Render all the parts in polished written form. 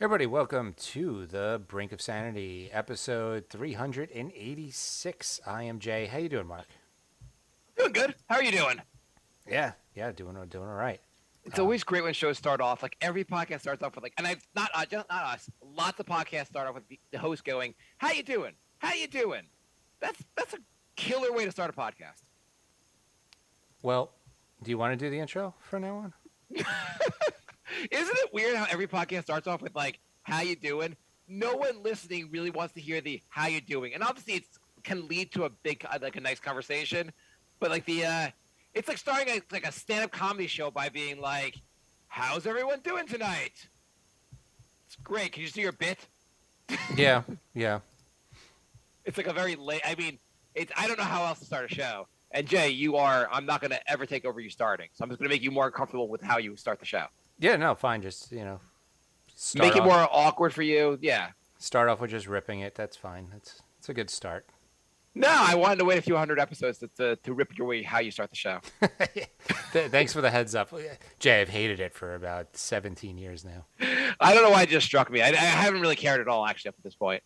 Everybody, welcome to the Brink of Sanity, episode 386. I am Jay. How you doing, Mark? Doing good. How are you doing? Yeah, doing all right. It's always great when shows start off. Like every podcast starts off with and I've not us. Lots of podcasts start off with the host going, "How you doing? How you doing?" That's a killer way to start a podcast. Well, do you want to do the intro from now on? Isn't it weird how every podcast starts off with "How you doing?" No one listening really wants to hear the "How you doing," and obviously it can lead to a big a nice conversation, but it's like starting a stand-up comedy show by being like, "How's everyone doing tonight?" It's great. Can you see your bit? Yeah. It's like a very late. I mean, I don't know how else to start a show. And Jay, you are. I'm not going to ever take over you starting. So I'm just going to make you more comfortable with how you start the show. Yeah, no, fine. Just, Make it more awkward for you. Yeah. Start off with just ripping it. That's fine. It's a good start. No, I wanted to wait a few hundred episodes to rip your way how you start the show. Thanks for the heads up. Jay, I've hated it for about 17 years now. I don't know why it just struck me. I haven't really cared at all, actually, up to this point.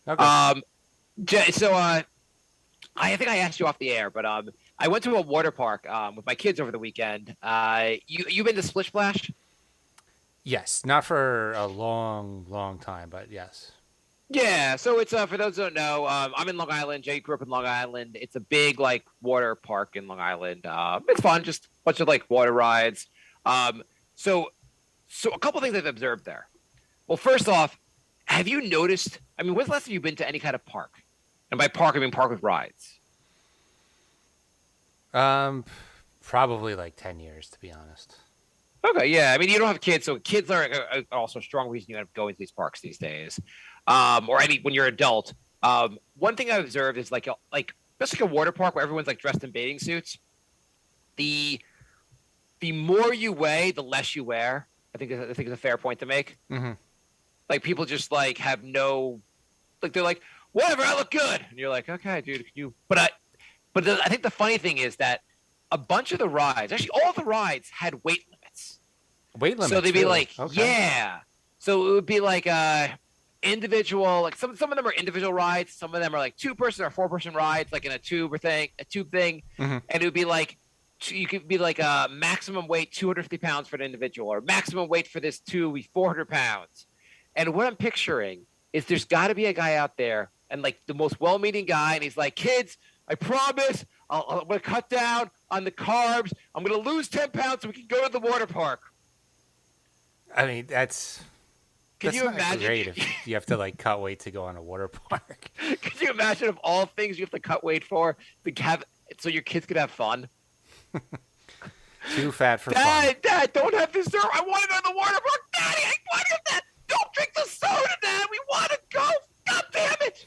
Okay. Jay, so I think I asked you off the air, but I went to a water park with my kids over the weekend. You been to Splish Splash? Yes, not for a long time, but yes. Yeah, so it's for those who don't know, I'm in Long Island. Jay grew up in Long Island. It's a big water park in Long Island. It's fun, just a bunch of water rides. So a couple things I've observed there. Well, first off, have you noticed? I mean, when's the last time you've been to any kind of park? And by park, I mean park with rides. Probably like 10 years, to be honest. Okay, yeah. I mean, you don't have kids, so kids are also a strong reason you end up going to these parks these days. Or any when you're an adult. One thing I've observed is just like a water park where everyone's dressed in bathing suits. The more you weigh, the less you wear. I think it's a fair point to make. Mm-hmm. Like people just have no they're like, whatever, I look good, and you're like, okay, dude, can you? I think the funny thing is that a bunch of the rides, actually all the rides, had weight limits. Weight limits. So they'd be really? Okay. yeah. So it would be individual, some of them are individual rides, some of them are 2-person or 4-person rides, in a tube thing, Mm-hmm. and it would be you could be a maximum weight 250 pounds for an individual, or maximum weight for this tube be 400 pounds. And what I'm picturing is there's got to be a guy out there, and the most well-meaning guy, and he's like, kids, I promise I'm going to cut down on the carbs. I'm going to lose 10 pounds so we can go to the water park. I mean, that's you imagine? Great if you have to cut weight to go on a water park. Could you imagine of all things you have to cut weight for to have so your kids could have fun? Too fat for fun. Dad, don't have dessert. I want to go to the water park. Daddy, I want to get that. Don't drink the soda, Dad. We want to go. God damn it.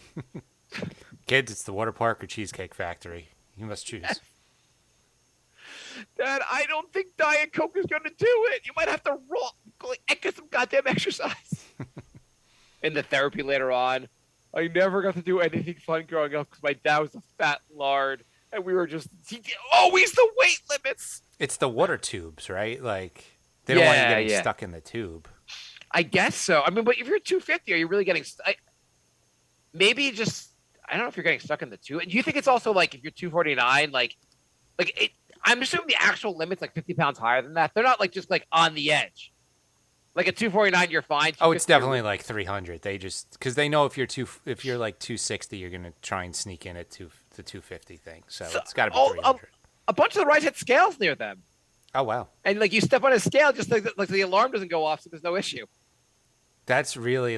Kids, it's the water park or Cheesecake Factory. You must choose. Dad, I don't think Diet Coke is going to do it. You might have to get some goddamn exercise. In the therapy later on, I never got to do anything fun growing up because my dad was a fat lard, and we were just always the weight limits. It's the water tubes, right? They don't want you getting stuck in the tube. I guess so. I mean, but if you're 250, are you really getting? Maybe just I don't know if you're getting stuck in the tube. Do you think it's also if you're 249, I'm assuming the actual limit's 50 pounds higher than that. They're not just on the edge. At 249, you're fine. Oh, it's definitely 300. They just because they know if you're 260, you're gonna try and sneak in at the 250 thing. So it's got to be 300. A bunch of the rides had scales near them. Oh wow! And you step on a scale, just the alarm doesn't go off, so there's no issue. That's really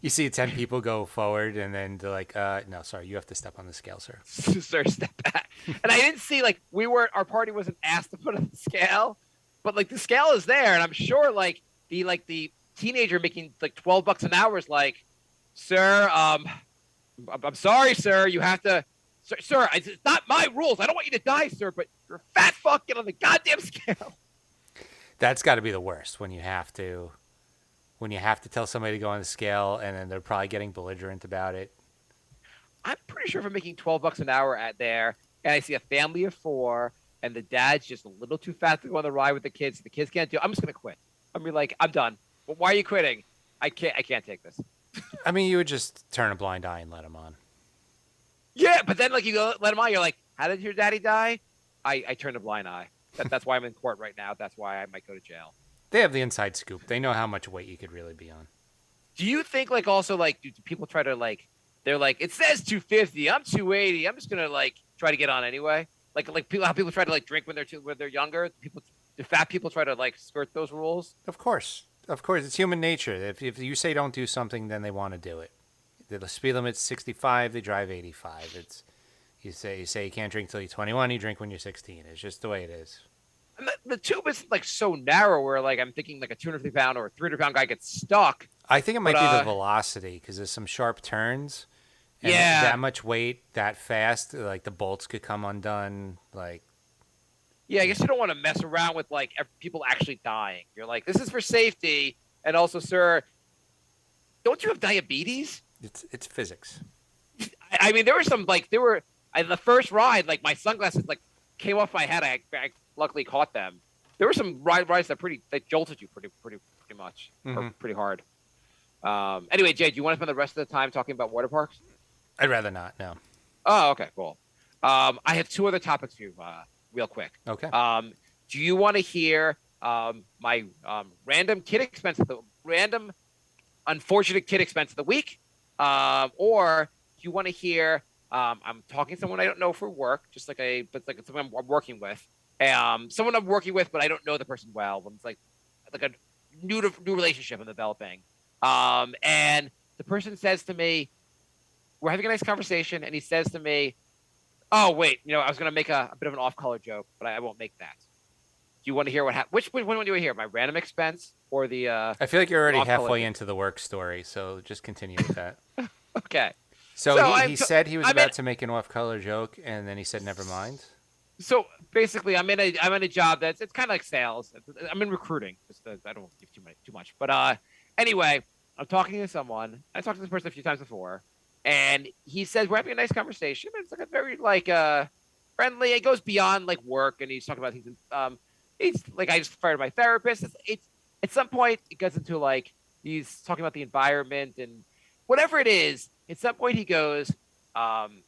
you see 10 people go forward, and then they're like, no, sorry, you have to step on the scale, sir. Sir, step back. And I didn't see our party wasn't asked to put on the scale, but the scale is there, and I'm sure the teenager making $12 an hour is sir, I'm sorry, sir, you have to, sir, it's not my rules. I don't want you to die, sir, but you're a fat fuck. Get on the goddamn scale. That's got to be the worst when you have to tell somebody to go on the scale, and then they're probably getting belligerent about it. I'm pretty sure if I'm making $12 an hour at there, and I see a family of 4, and the dad's just a little too fat to go on the ride with the kids can't do it, I'm just gonna quit. I'm be I'm done. Why are you quitting? I can't take this. I mean, you would just turn a blind eye and let him on. Yeah, but then like you go let him on, you're like, how did your daddy die? I turned a blind eye. That's why I'm in court right now. That's why I might go to jail. They have the inside scoop. They know how much weight you could really be on. Do you think like also like do people try to like they're like it says 250, I'm 280, I'm just gonna like try to get on anyway? Like people how people try to like drink when they're younger. People do fat people try to like skirt those rules? Of course, it's human nature. If you say don't do something, then they want to do it. The speed limit's 65. They drive 85. It's you say you can't drink till you're 21. You drink when you're 16. It's just the way it is. And the tube is like so narrow where like I'm thinking like a 250 pound or a 300 pound guy gets stuck. I think it might But be the velocity because there's some sharp turns. And yeah, that much weight, that fast, like the bolts could come undone. Like, yeah, I guess you don't want to mess around with like people actually dying. You're like, this is for safety, and also, sir, don't you have diabetes? it's physics. I mean, there were some like the first ride, like my sunglasses like came off my head. I luckily caught them. There were some rides that jolted you pretty much, or pretty hard. Anyway, Jay, do you want to spend the rest of the time talking about water parks? I'd rather not. No. Oh, okay, cool. I have two other topics for you, real quick. Okay. Do you want to hear my random unfortunate kid expense of the week, or do you want to hear? I'm talking to someone I don't know for work, but like someone I'm working with, someone I'm working with, but I don't know the person well. It's like a new relationship I'm developing, and the person says to me, we're having a nice conversation, and he says to me, "Oh, wait, I was going to make a bit of an off-color joke, but I won't make that." Do you want to hear what happened? Which one do you want to hear? My random expense or the? I feel like you're already halfway into the work story, so just continue with that. Okay. So he said he was about to make an off-color joke, and then he said, "Never mind." So basically, I'm in a job it's kind of like sales. I'm in recruiting. I don't give too much, but anyway, I'm talking to someone. I talked to this person a few times before. And he says we're having a nice conversation. It's like a very friendly. It goes beyond like work, and he's talking about things. He's like I just fired my therapist. It's at some point it gets into like he's talking about the environment and whatever it is. At some point he goes, and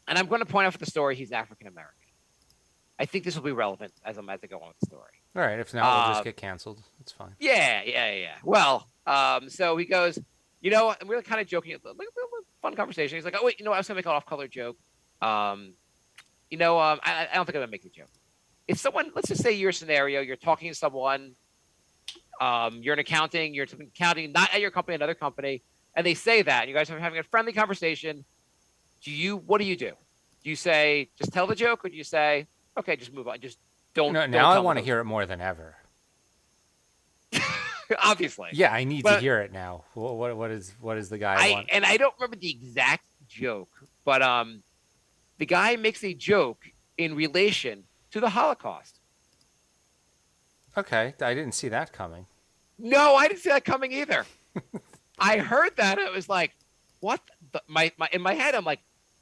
I'm going to point out for the story he's African American. I think this will be relevant as I go on with the story. All right, if not, we'll just get canceled. It's fine. Yeah. Well, so he goes, and we were kind of joking, like a fun conversation. He's like, "Oh wait, I was gonna make an off-color joke. I don't think I'm gonna make the joke. If someone, let's just say your scenario, you're talking to someone, you're in accounting, not at your company, another company, and they say that, and you guys are having a friendly conversation. What do you do? Do you say just tell the joke, or do you say, okay, just move on, just don't? No, now I want to hear it more than ever. Obviously. Yeah, I need to hear it now. What is the guy want? And I don't remember the exact joke, but the guy makes a joke in relation to the Holocaust. Okay, I didn't see that coming. No, I didn't see that coming either. I heard that, it was like, what in my head I'm like,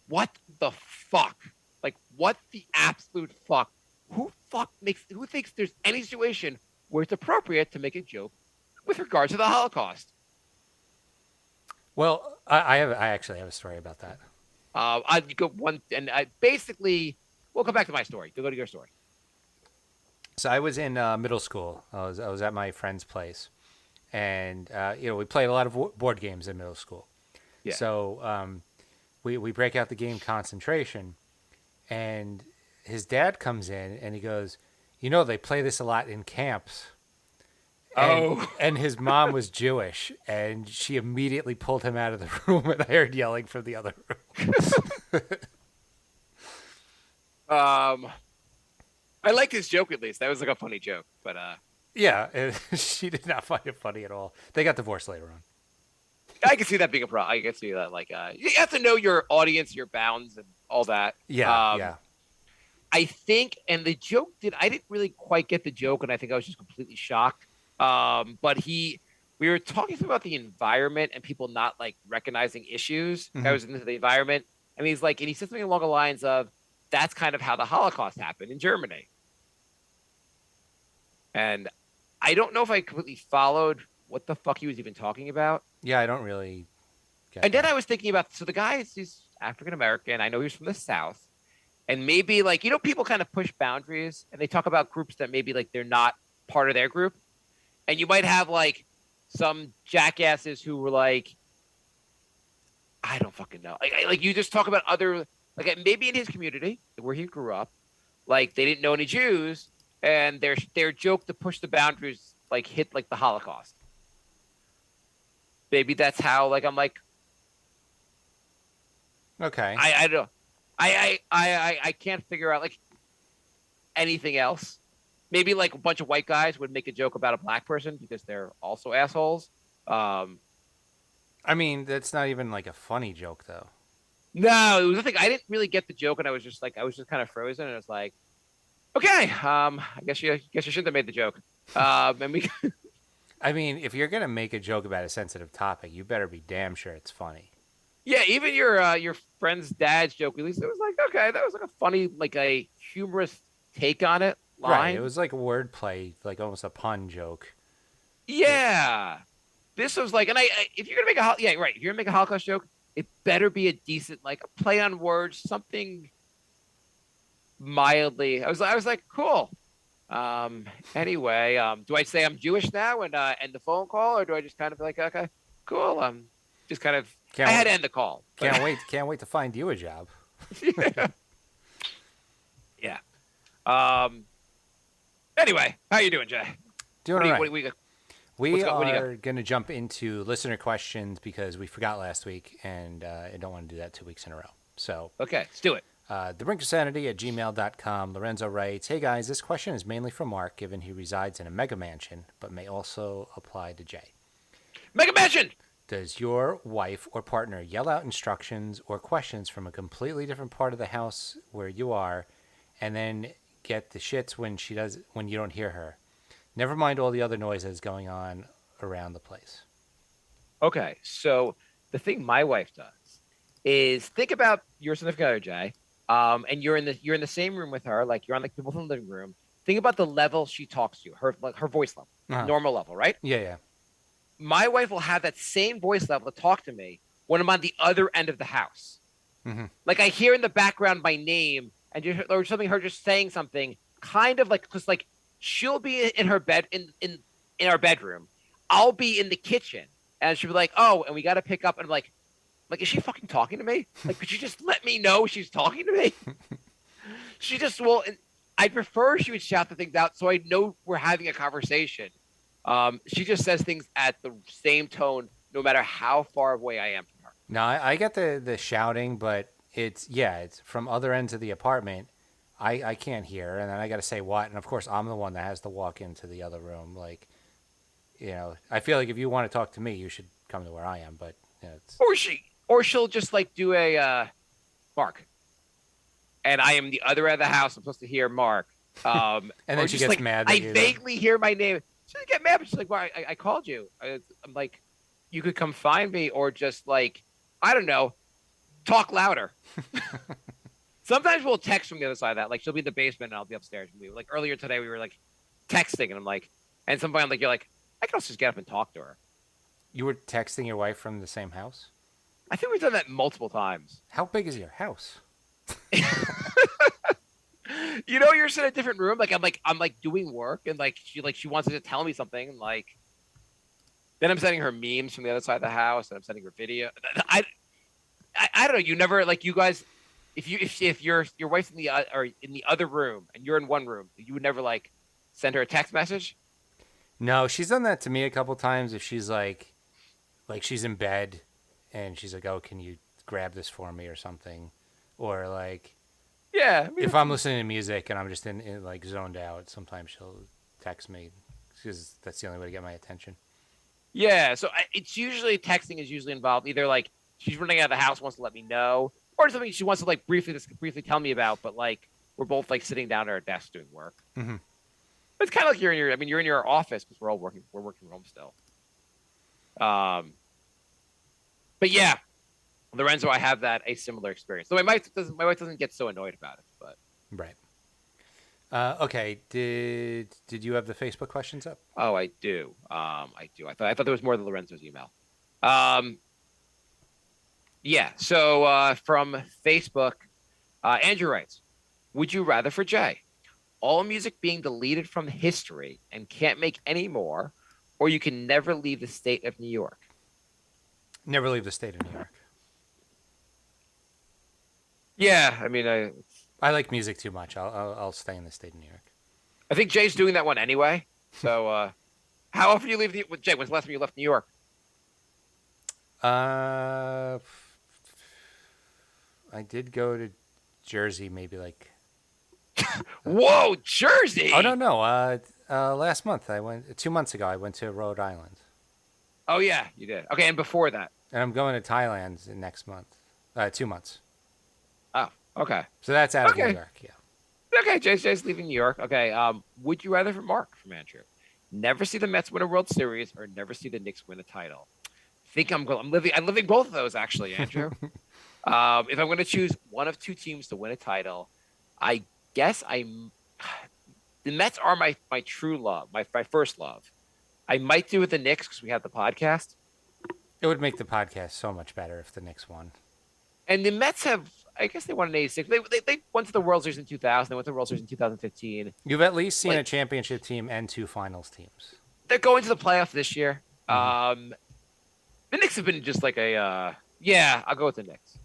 what the fuck? Like, what the absolute fuck? Who thinks there's any situation where it's appropriate to make a joke with regard to the Holocaust? Well, I actually have a story about that. I'd go one, and basically, we'll come back to my story. Go to your story. So I was in middle school. I was at my friend's place, and we played a lot of board games in middle school. Yeah. So we break out the game Concentration, and his dad comes in and he goes, they play this a lot in camps. And his mom was Jewish, and she immediately pulled him out of the room, and I heard yelling from the other room. I like his joke at least. That was like a funny joke, but yeah, she did not find it funny at all. They got divorced later on. I can see that being a problem. I can see that you have to know your audience, your bounds, and all that. Yeah, yeah. I think, and the joke I didn't really quite get the joke, and I think I was just completely shocked. But we were talking about the environment and people not like recognizing issues. Mm-hmm. I was into the environment, and he said something along the lines of, "That's kind of how the Holocaust happened in Germany." And I don't know if I completely followed what the fuck he was even talking about. Yeah, I don't really get And then that. I was thinking about, so the guy is, he's African American. I know he's from the South. And maybe like, people kind of push boundaries and they talk about groups that maybe like they're not part of their group. And you might have like some jackasses who were like, I don't fucking know. Like you just talk about other, like maybe in his community where he grew up, like they didn't know any Jews, and their joke to push the boundaries like hit like the Holocaust. Maybe that's how like I'm like Okay. I don't know. I can't figure out like anything else. Maybe like a bunch of white guys would make a joke about a black person because they're also assholes. Um, I mean, that's not even like a funny joke, though. no, it was the thing. I didn't really get the joke, and I was just kind of frozen, and I was like, okay, I guess you shouldn't have made the joke. And we, I mean, if you're gonna make a joke about a sensitive topic, you better be damn sure it's funny. yeah, even your friend's dad's joke, at least it was like, okay, that was like a funny, like a humorous take on it Right. It line. was like a wordplay, like almost a pun joke. But Yeah, this was like, and if you're gonna make yeah, right, if you're gonna make a Holocaust joke, it better be a decent, like a play on words, something mildly. I was like, cool. Anyway, do I say I'm Jewish now and end the phone call, or do I just kind of be like, okay, cool? Just kind of, I can't had wait, to end the call, but can't wait to find you a job. yeah. Yeah. Um. Anyway, how you doing, Jay? Doing all right. What's We got? What do you got? are going to jump into listener questions because we forgot last week, and I don't want to do that 2 weeks in a row. So, Okay, let's do it. thebrinkofsanity@gmail.com. Lorenzo writes, "Hey guys, this question is mainly for Mark, given he resides in a mega mansion, but may also apply to Jay. Mega Mansion. Does your wife or partner yell out instructions or questions from a completely different part of the house where you are, and then get the shits when you don't hear her? Never mind all the other noises going on around the place." Okay, so the thing my wife does is think about your significant other, Jay. And you're in the same room with her, like you're on like the both in the living room. Think about the level she talks to you, her like her voice level, Uh-huh. normal level, right? Yeah, yeah. My wife will have that same voice level to talk to me when I'm on the other end of the house. Mm-hmm. Like I hear in the background my name and just, or something, her just saying something, kind of like because like she'll be in her bed in our bedroom, I'll be in the kitchen, and she'll be like, "Oh, and we got to pick up," and I'm like, is she fucking talking to me? Like, could you just let me know she's talking to me? She just will. And I prefer she would shout the things out so I know we're having a conversation. She just says things at the same tone, no matter how far away I am from her. No, I get the shouting, but it's from other ends of the apartment. I can't hear, and then I got to say what, and of course I'm the one that has to walk into the other room. Like, I feel like if you want to talk to me, you should come to where I am. But it's Or she'll just like do a Mark, and I am the other end of the house. I'm supposed to hear Mark. and Or then she just gets like mad I that you. vaguely hear my name. She doesn't get mad, but she's like, "Well, I called you." I'm like, "You could come find me, or just like, I don't know, talk louder." Sometimes we'll text from the other side of that. Like she'll be in the basement and I'll be upstairs. Like earlier today, we were like texting, and I'm like, and somebody I'm like, you're like, I can also just get up and talk to her. You were texting your wife from the same house? I think we've done that multiple times. How big is your house? You're in a different room. Like I'm doing work, and she wants to tell me something, and like then I'm sending her memes from the other side of the house, and I'm sending her video. I don't know. You never like you guys. If your wife's in the or in the other room and you're in one room, you would never like send her a text message. No, she's done that to me a couple times. If she's like she's in bed, and she's like, "Oh, can you grab this for me?" or something, or like Yeah, I mean, if I'm listening to music and I'm just in like zoned out, sometimes she'll text me because that's the only way to get my attention. yeah. So it's usually texting is usually involved. Either like she's running out of the house, wants to let me know, or something she wants to like briefly tell me about. But like we're both like sitting down at our desk doing work. Mm-hmm. It's kind of like you're in your office because we're working from home still. Um, but yeah, Lorenzo, I have a similar experience. So my wife doesn't get so annoyed about it, but Right. Okay. Did you have the Facebook questions up? Oh, I do. I do. I thought there was more than Lorenzo's email. Um, yeah. So from Facebook, Andrew writes, "Would you rather for Jay all music being deleted from history and can't make any more, or you can never leave the state of New York?" Never leave the state of New York. Yeah, I mean, I like music too much. I'll stay in the state of New York. I think Jay's doing that one anyway. So, how often do you leave with Jay? When's the last time you left New York? Uh, I did go to Jersey maybe like. Whoa, Oh no Jersey! no. Last month I went. 2 months ago I went to Rhode Island, Oh yeah, you did. Okay, and before that. and I'm going to Thailand next month. 2 months. Oh, okay, So that's out of New okay, York. Yeah. okay. Jay's leaving New York. Okay. Would you rather for Mark from Andrew? Never see the Mets win a World Series or never see the Knicks win a title? Think I'm going. I'm living both of those actually, Andrew. If I'm going to choose one of two teams to win a title, I guess I'm. The Mets are my true love, my first love. I might do with the Knicks because we have the podcast, It would make the podcast so much better if the Knicks won. and the Mets have. I guess they won in '86. They went to the World Series in 2000. They went to the World Series in 2015. You've at least seen a Like championship team and two finals teams. they're going to the playoffs this year. Hmm. The Knicks have been just like a yeah. I'll go with the Knicks.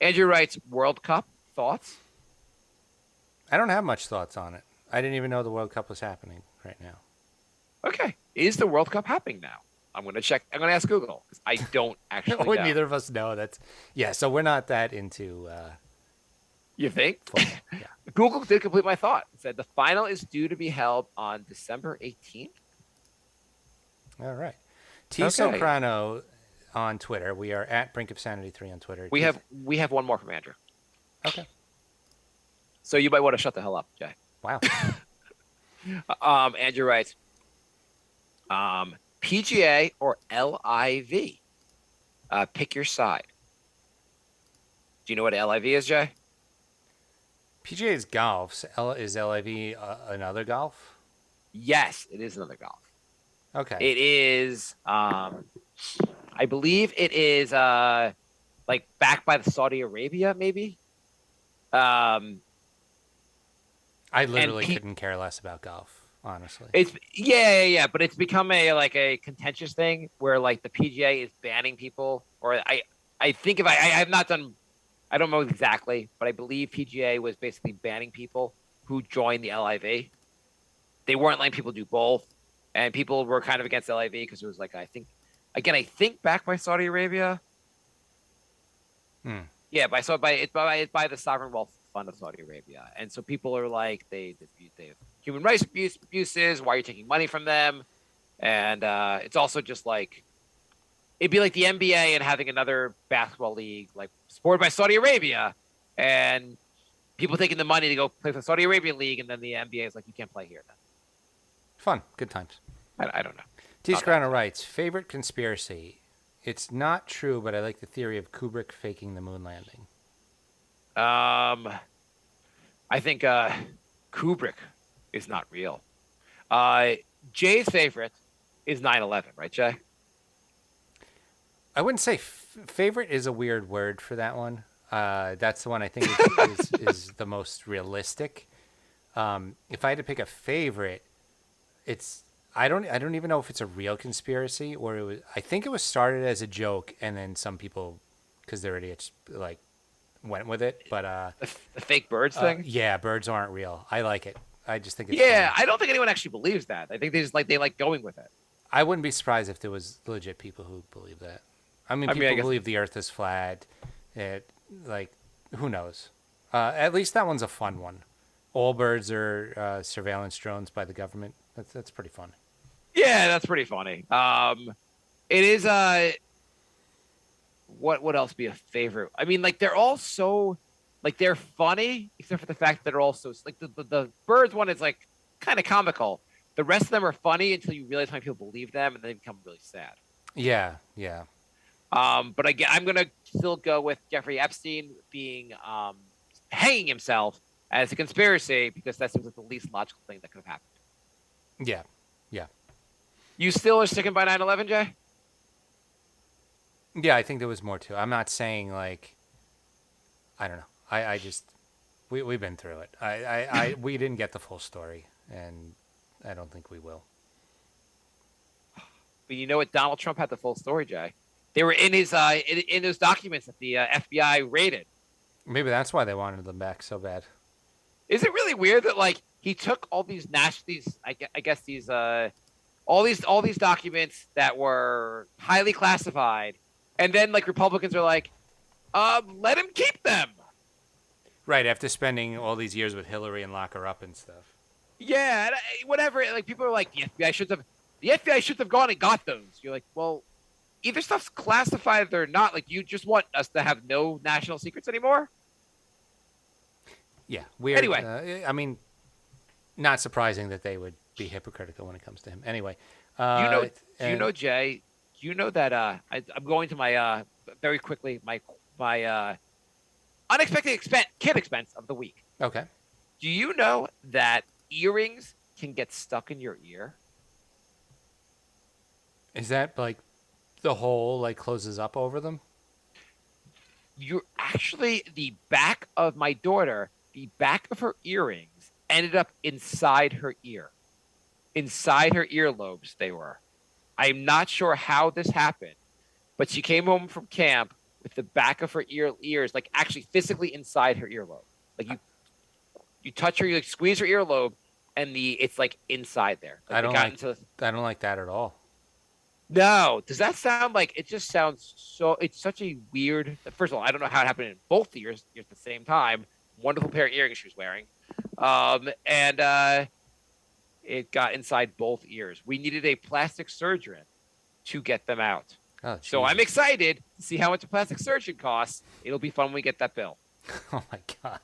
Andrew writes World Cup thoughts. I don't have much thoughts on it. I didn't even know the World Cup was happening right now. Okay, is the World Cup happening now? I'm going to check. I'm going to ask Google because I don't actually Would know. neither of us know. That's yeah. So we're not that into You think? football. Yeah. Google did complete my thought. It said the final is due to be held on December 18th. All right. T Okay. Soprano on Twitter. We are at Brink of Sanity 3 on Twitter. We have one more from Andrew. Okay. So you might want to shut the hell up, Jay. Wow. Andrew writes, PGA or LIV? Pick your side. Do you know what LIV is, Jay? PGA is golf. Is LIV another golf? Yes, it is another golf. Okay. It is, I believe it is like backed by the Saudi Arabia, maybe. I And literally couldn't care less about golf, honestly. it's yeah, but it's become a contentious thing where like the PGA is banning people, or I think if I have not done, I don't know exactly, but I believe PGA was basically banning people who joined the LIV. They weren't letting people do both, and people were kind of against LIV because it was like I think back by Saudi Arabia. Hmm. Yeah, it's by the sovereign wealth fund of Saudi Arabia, and so people are like they have human rights abuses. Why are you taking money from them? And it's also just like it'd be like the NBA and having another basketball league like supported by Saudi Arabia, and people taking the money to go play for the Saudi Arabian league, and then the NBA is like you can't play here. Then Fun. Good times. I don't know. T. Not Soprano that. writes, favorite conspiracy. It's not true, but I like the theory of Kubrick faking the moon landing. I think Kubrick is not real. Jay's favorite is 9/11, right, Jay? I wouldn't say favorite is a weird word for that one. That's the one I think is the most realistic. If I had to pick a favorite, it's I don't even know if it's a real conspiracy or it was. I think it was started as a joke and then some people, because they're idiots, like went with it. But The fake birds thing. yeah, birds aren't real. I like it. I just think it's Yeah, funny. I don't think anyone actually believes that. I think they like going with it. I wouldn't be surprised if there was legit people who believe that. I mean, I mean, people I guess believe the Earth is flat. Like, who knows? At least that one's a fun one. All birds are surveillance drones by the government. That's pretty fun. yeah, that's pretty funny. It is what else be a favorite? I mean, like they're all so like they're funny, except for the fact that they're also like the birds one is like kind of comical. The rest of them are funny until you realize how many people believe them, and then they become really sad. Yeah, yeah. But again, I'm gonna still go with Jeffrey Epstein being hanging himself as a conspiracy because that seems like the least logical thing that could have happened. Yeah. Yeah. You still are sticking by 9/11, Jay? Yeah, I think there was more to it. I'm not saying like I don't know. I just we've been through it. We didn't get the full story, and I don't think we will. But you know what? Donald Trump had the full story, Jay. They were in his in those documents that the FBI raided. Maybe that's why they wanted them back so bad. Is it really weird that like he took all these I guess these all these documents that were highly classified, and then like Republicans are like, let him keep them. Right, after spending all these years with Hillary and lock her up and stuff. Yeah, whatever. Like people are like, the FBI should have gone and got those. You're like, well, either stuff's classified or not. Like, you just want us to have no national secrets anymore? Yeah, weird. Anyway. I mean, not surprising that they would be hypocritical when it comes to him. Anyway, Jay, you know that I'm going to my very quickly my unexpected kid expense of the week. Okay. Do you know that earrings can get stuck in your ear? Is that like the hole like closes up over them? You're actually the back of my daughter, the back of her earrings ended up inside her ear. Inside her earlobes, they were. I'm not sure how this happened, but she came home from camp with the back of her ears, like actually physically inside her earlobe. Like you touch her, you like squeeze her earlobe, and it's like inside there. Like I don't like that at all. No, does that sound like it? Just sounds so. It's such a weird. First of all, I don't know how it happened in both ears at the same time. Wonderful pair of earrings she was wearing, and it got inside both ears. We needed a plastic surgeon to get them out. Oh, so I'm excited to see how much a plastic surgeon costs. It'll be fun when we get that bill. Oh my god!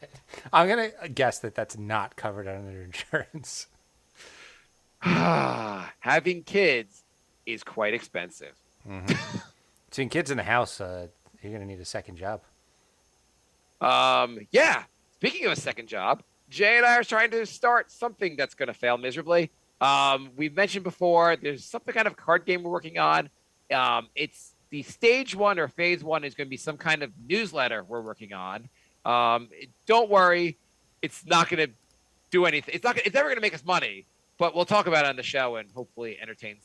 I'm gonna guess that that's not covered under insurance. Having kids is quite expensive. Mm-hmm. Seeing kids in the house, you're gonna need a second job. Yeah. Speaking of a second job, Jay and I are trying to start something that's going to fail miserably. We've mentioned before, there's some kind of card game we're working on. It's the stage one or phase one is going to be some kind of newsletter we're working on. Don't worry, it's not going to do anything. It's never going to make us money, but we'll talk about it on the show and hopefully entertain.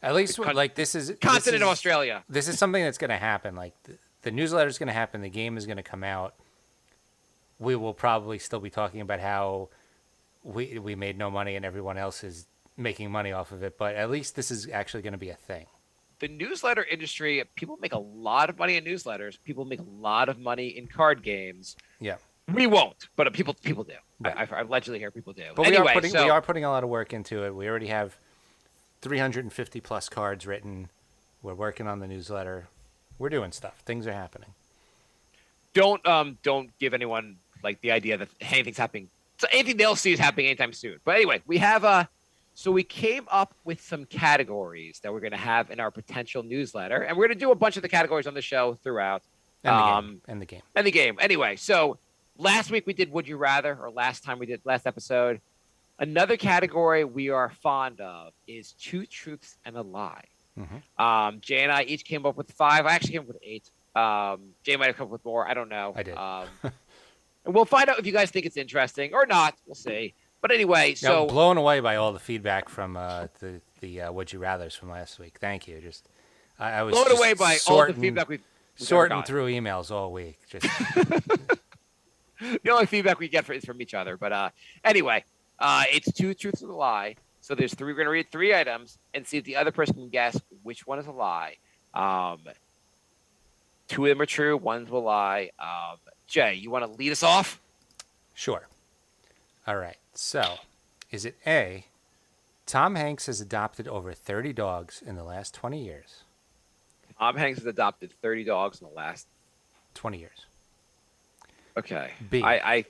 At least like this is continent of Australia. This is something that's going to happen. Like the newsletter is going to happen. The game is going to come out. We will probably still be talking about how we made no money and everyone else is making money off of it. But at least this is actually going to be a thing. The newsletter industry, people make a lot of money in newsletters. People make a lot of money in card games. Yeah. We won't, but people do. Right. I allegedly hear people do. But anyway, we are putting a lot of work into it. We already have 350 plus cards written. We're working on the newsletter. We're doing stuff. Things are happening. Don't give anyone like the idea that anything's happening. So anything they'll see is happening anytime soon. But anyway, we have so we came up with some categories that we're going to have in our potential newsletter, and we're going to do a bunch of the categories on the show throughout. And the game. Anyway, so last week we did Would You Rather, or last episode. Another category we are fond of is Two Truths and a Lie. Mm-hmm. Jay and I each came up with 5. I actually came up with 8. Jay might have come up with more. I don't know. I did. And we'll find out if you guys think it's interesting or not. We'll see. But anyway, so blown away by all the feedback from the Would You Rather's from last week. Thank you. I was blown away by all the feedback we've sorting through emails all week. Just the only feedback we get is from each other. But anyway, it's Two Truths and a Lie. So there's 3. We're going to read 3 items and see if the other person can guess which one is a lie. 2 of them are true. 1's a lie. Jay, you want to lead us off? Sure. All right. So, is it A, Tom Hanks has adopted over 30 dogs in the last 20 years? Tom Hanks has adopted 30 dogs in the last 20 years. Okay. B. I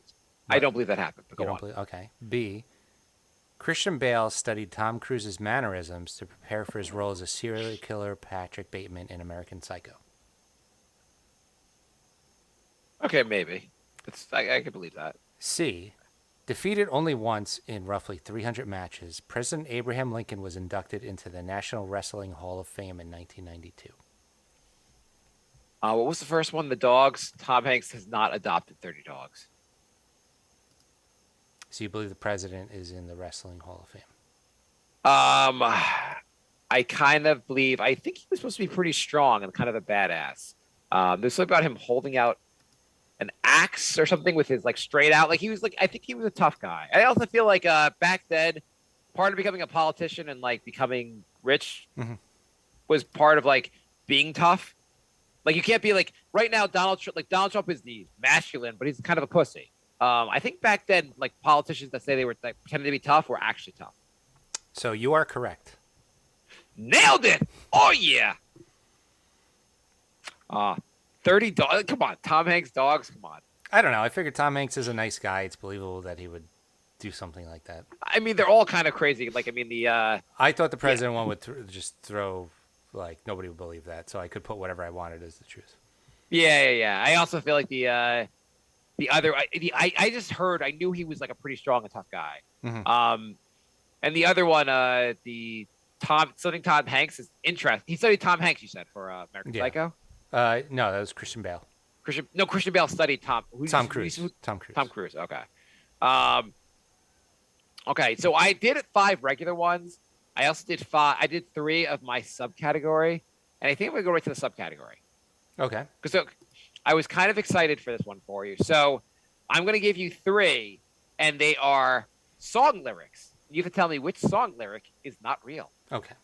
don't believe that happened. But go on. Okay. B, Christian Bale studied Tom Cruise's mannerisms to prepare for his role as a serial killer Patrick Bateman in American Psycho. Okay, maybe. I can believe that. C. Defeated only once in roughly 300 matches, President Abraham Lincoln was inducted into the National Wrestling Hall of Fame in 1992. What was the first one? The dogs. Tom Hanks has not adopted 30 dogs. So you believe the president is in the Wrestling Hall of Fame? I kind of believe. I think he was supposed to be pretty strong and kind of a badass. There's something about him holding out an axe or something with his like straight out. Like he was like. I think he was a tough guy. I also feel like back then, part of becoming a politician and like becoming rich was part of like being tough. Like you can't be like right now Donald Trump is the masculine, but he's kind of a pussy. I think back then, like politicians that say they were like pretending to be tough were actually tough. So you are correct. Nailed it! Oh yeah. 30 dogs. Come on, Tom Hanks dogs. Come on. I don't know. I figured Tom Hanks is a nice guy. It's believable that he would do something like that. I mean, they're all kind of crazy. Like, I mean, I thought the president one would just throw, like, nobody would believe that. So I could put whatever I wanted as the truth. Yeah. I also feel like the other, I just heard, I knew he was like a pretty strong and tough guy. And the other one, the Tom Hanks is interesting. He studied Tom Hanks, you said, for American Psycho. No, that was Christian Bale. Christian Bale studied Tom Cruise. Tom Cruise. Okay. Okay. So I did 5 regular ones. I also did 5. I did 3 of my subcategory, and I think I'm gonna go right to the subcategory. Okay. Because I was kind of excited for this one for you. So I'm gonna give you 3, and they are song lyrics. You have to tell me which song lyric is not real. Okay.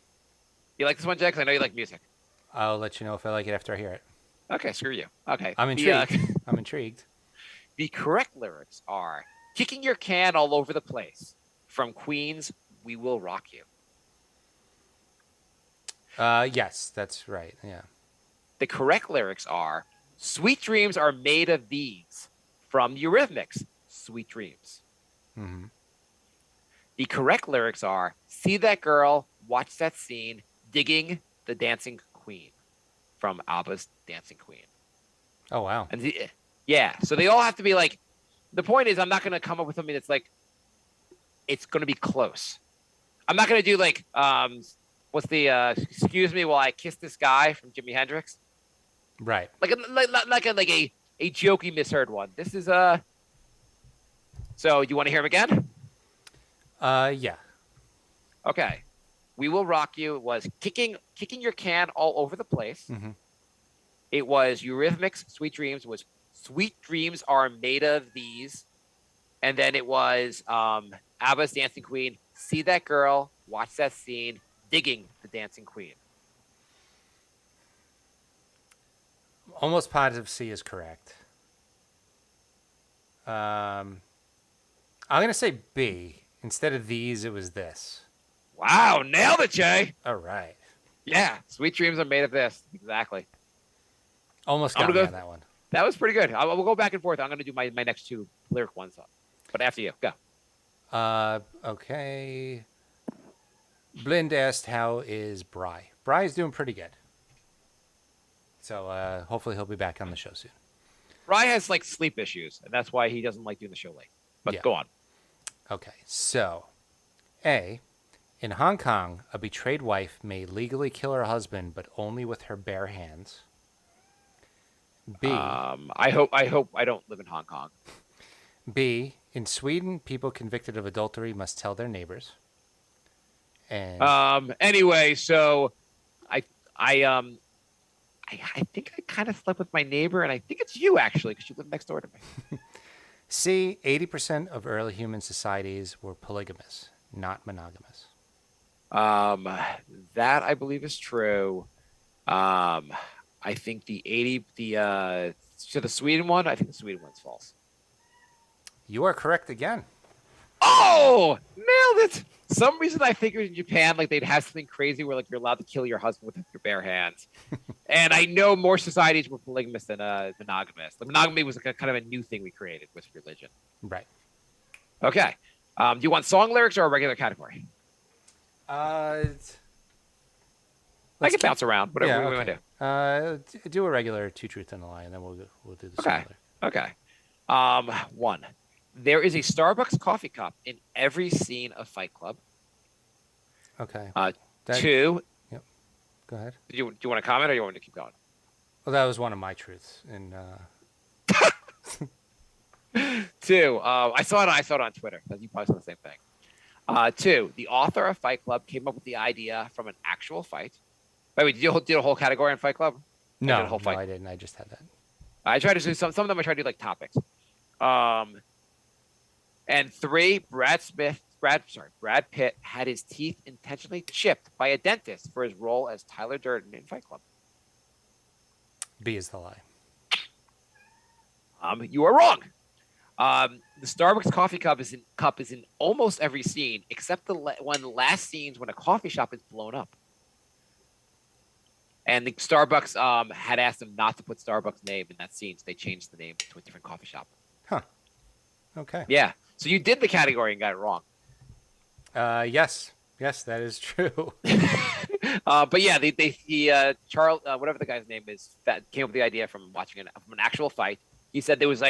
You like this one, Jay? Because I know you like music. I'll let you know if I like it after I hear it. Okay, screw you. Okay. I'm intrigued. I'm intrigued. The correct lyrics are kicking your can all over the place. From Queen's We Will Rock You. Yes, that's right. Yeah. The correct lyrics are sweet dreams are made of these. From the Eurythmics, Sweet Dreams. The correct lyrics are see that girl, watch that scene, digging the dancing queen. From ABBA's Dancing Queen. Oh, wow. And so they all have to be like, the point is I'm not going to come up with something that's like, it's going to be close. I'm not going to do like, what's the, excuse me while I kiss this guy from Jimi Hendrix. Like a jokey misheard one. This is, so you want to hear him again? Yeah. Okay. We Will Rock You was kicking your can all over the place. It was Eurythmics, Sweet Dreams was Sweet Dreams Are Made of These. And then it was ABBA's Dancing Queen, See That Girl, Watch That Scene, Digging the Dancing Queen. Almost positive C is correct. I'm going to say B. Instead of these, it was this. Wow, nailed it, Jay. All right. Yeah, Sweet Dreams Are Made of This. Exactly. Almost got me on that one. That was pretty good. We'll go back and forth. I'm going to do my next 2 lyric ones up. But after you, go. Okay. Blind asked, how is Bry? Bry's doing pretty good. So hopefully he'll be back on the show soon. Bry has like sleep issues, and that's why he doesn't like doing the show late. But go on. Okay, so A, in Hong Kong, a betrayed wife may legally kill her husband, but only with her bare hands. B, I hope I don't live in Hong Kong. B, in Sweden, people convicted of adultery must tell their neighbors. And anyway, so I think I kind of slept with my neighbor, and I think it's you actually because you live next door to me. C, 80% of early human societies were polygamous, not monogamous. That I believe is true. I think the Sweden one, I think the Sweden one's false. You are correct again. Oh, nailed it. Some reason I figured in Japan, like they'd have something crazy where like you're allowed to kill your husband with your bare hands. And I know more societies were polygamous than monogamous. The monogamy was like kind of a new thing we created with religion. Right. Okay. Do you want song lyrics or a regular category? I can bounce around, whatever we want to do. Do a regular 2 truth and a lie, and then we'll do the song lyric. Okay. 1. There is a Starbucks coffee cup in every scene of Fight Club. Okay. Uh, That. two. Yep. Go ahead. Do you want to comment or you want me to keep going? Well, that was one of my truths. And Two. I saw it. I saw it on Twitter. You probably saw the same thing. Two. The author of Fight Club came up with the idea from an actual fight. By the way, did you do a whole category in Fight Club? I did a no, whole no, fight. I didn't. I just had that. I tried to do some of them. I tried to do like topics. And three. Brad Pitt had his teeth intentionally chipped by a dentist for his role as Tyler Durden in Fight Club. B is the lie. You are wrong. The Starbucks coffee cup is in almost every scene except the last scenes when a coffee shop is blown up. And the Starbucks had asked them not to put Starbucks' name in that scene, so they changed the name to a different coffee shop. Huh. Okay. Yeah. So you did the category and got it wrong. Yes. Yes, that is true. But yeah, Charles, whatever the guy's name is, that came up with the idea from watching from an actual fight. He said there was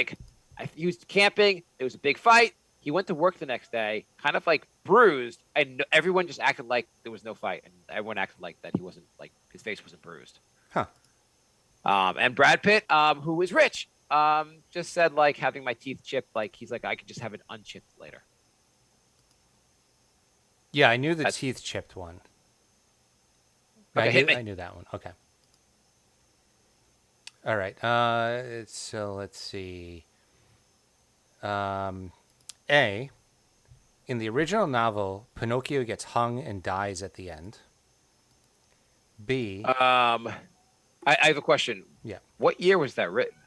he was camping. There was a big fight. He went to work the next day, kind of like bruised, and everyone just acted like there was no fight, and everyone acted like that he wasn't like his face wasn't bruised. Huh. And Brad Pitt, who is rich, just said like having my teeth chipped, like he's like I could just have it unchipped later. Yeah, I knew the teeth chipped one. Okay, I knew that one. Okay. All right. So let's see. A. In the original novel, Pinocchio gets hung and dies at the end. B. I have a question. Yeah. What year was that written?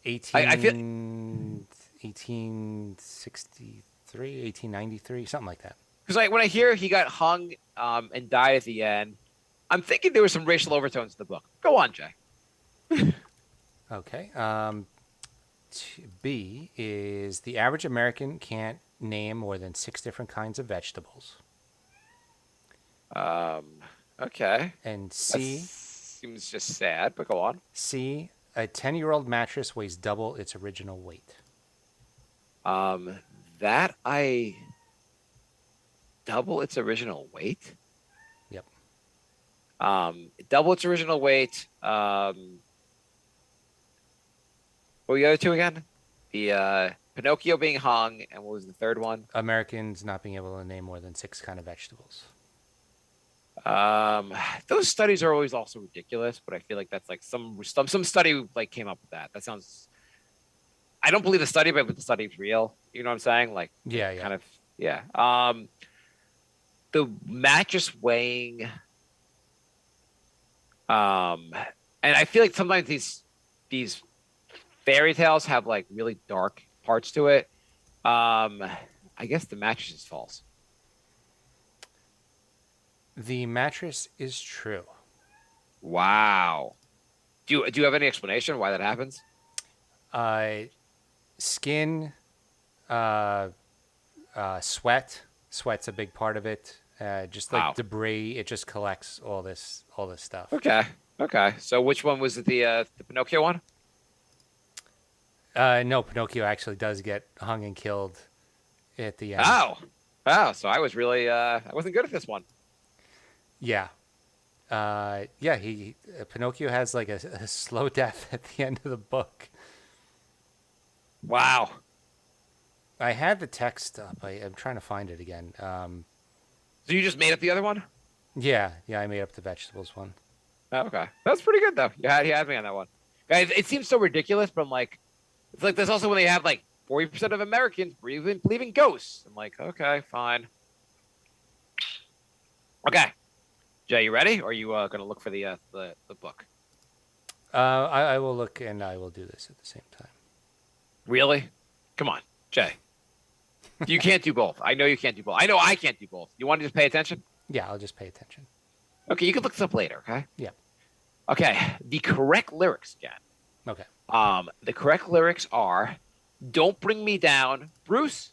1863, 1893, something like that. Because when I hear he got hung and died at the end, I'm thinking there were some racial overtones in the book. Go on, Jay. Okay. B is the average American can't name more than 6 different kinds of vegetables. Okay. And C. That seems just sad, but go on. C. A 10-year-old mattress weighs double its original weight. That I double its original weight. Yep. Double its original weight. What were the other two again? The Pinocchio being hung, and what was the third one? Americans not being able to name more than 6 kind of vegetables. Those studies are always also ridiculous, but I feel like that's like some study like came up with that. That sounds. I don't believe the study, but the study's real. You know what I'm saying? Like, yeah. Kind of, yeah. The mattress weighing. And I feel like sometimes these fairy tales have like really dark parts to it. I guess the mattress is false. The mattress is true. Wow. Do you have any explanation why that happens? Skin, sweat. Sweat's a big part of it. Just like debris, it just collects all this stuff. Okay. So which one was it? The Pinocchio one? No, Pinocchio actually does get hung and killed at the end. Oh. So I was really I wasn't good at this one. Yeah. Pinocchio has like a slow death at the end of the book. Wow. I had the text up. I'm trying to find it again. So you just made up the other one? Yeah, I made up the vegetables one. Oh, okay. That's pretty good though. You had me on that one. Guys, it seems so ridiculous, but I'm like, it's like there's also when they have like 40% of Americans believe in ghosts. I'm like, okay, fine. Okay. Jay, you ready? Or are you going to look for the book? I will look and I will do this at the same time. Really? Come on, Jay. You can't do both. I know you can't do both. I know I can't do both. You want to just pay attention? Yeah, I'll just pay attention. Okay, you can look this up later, okay? Yeah. Okay, the correct lyrics again. Okay. The correct lyrics are Don't Bring Me Down, Bruce,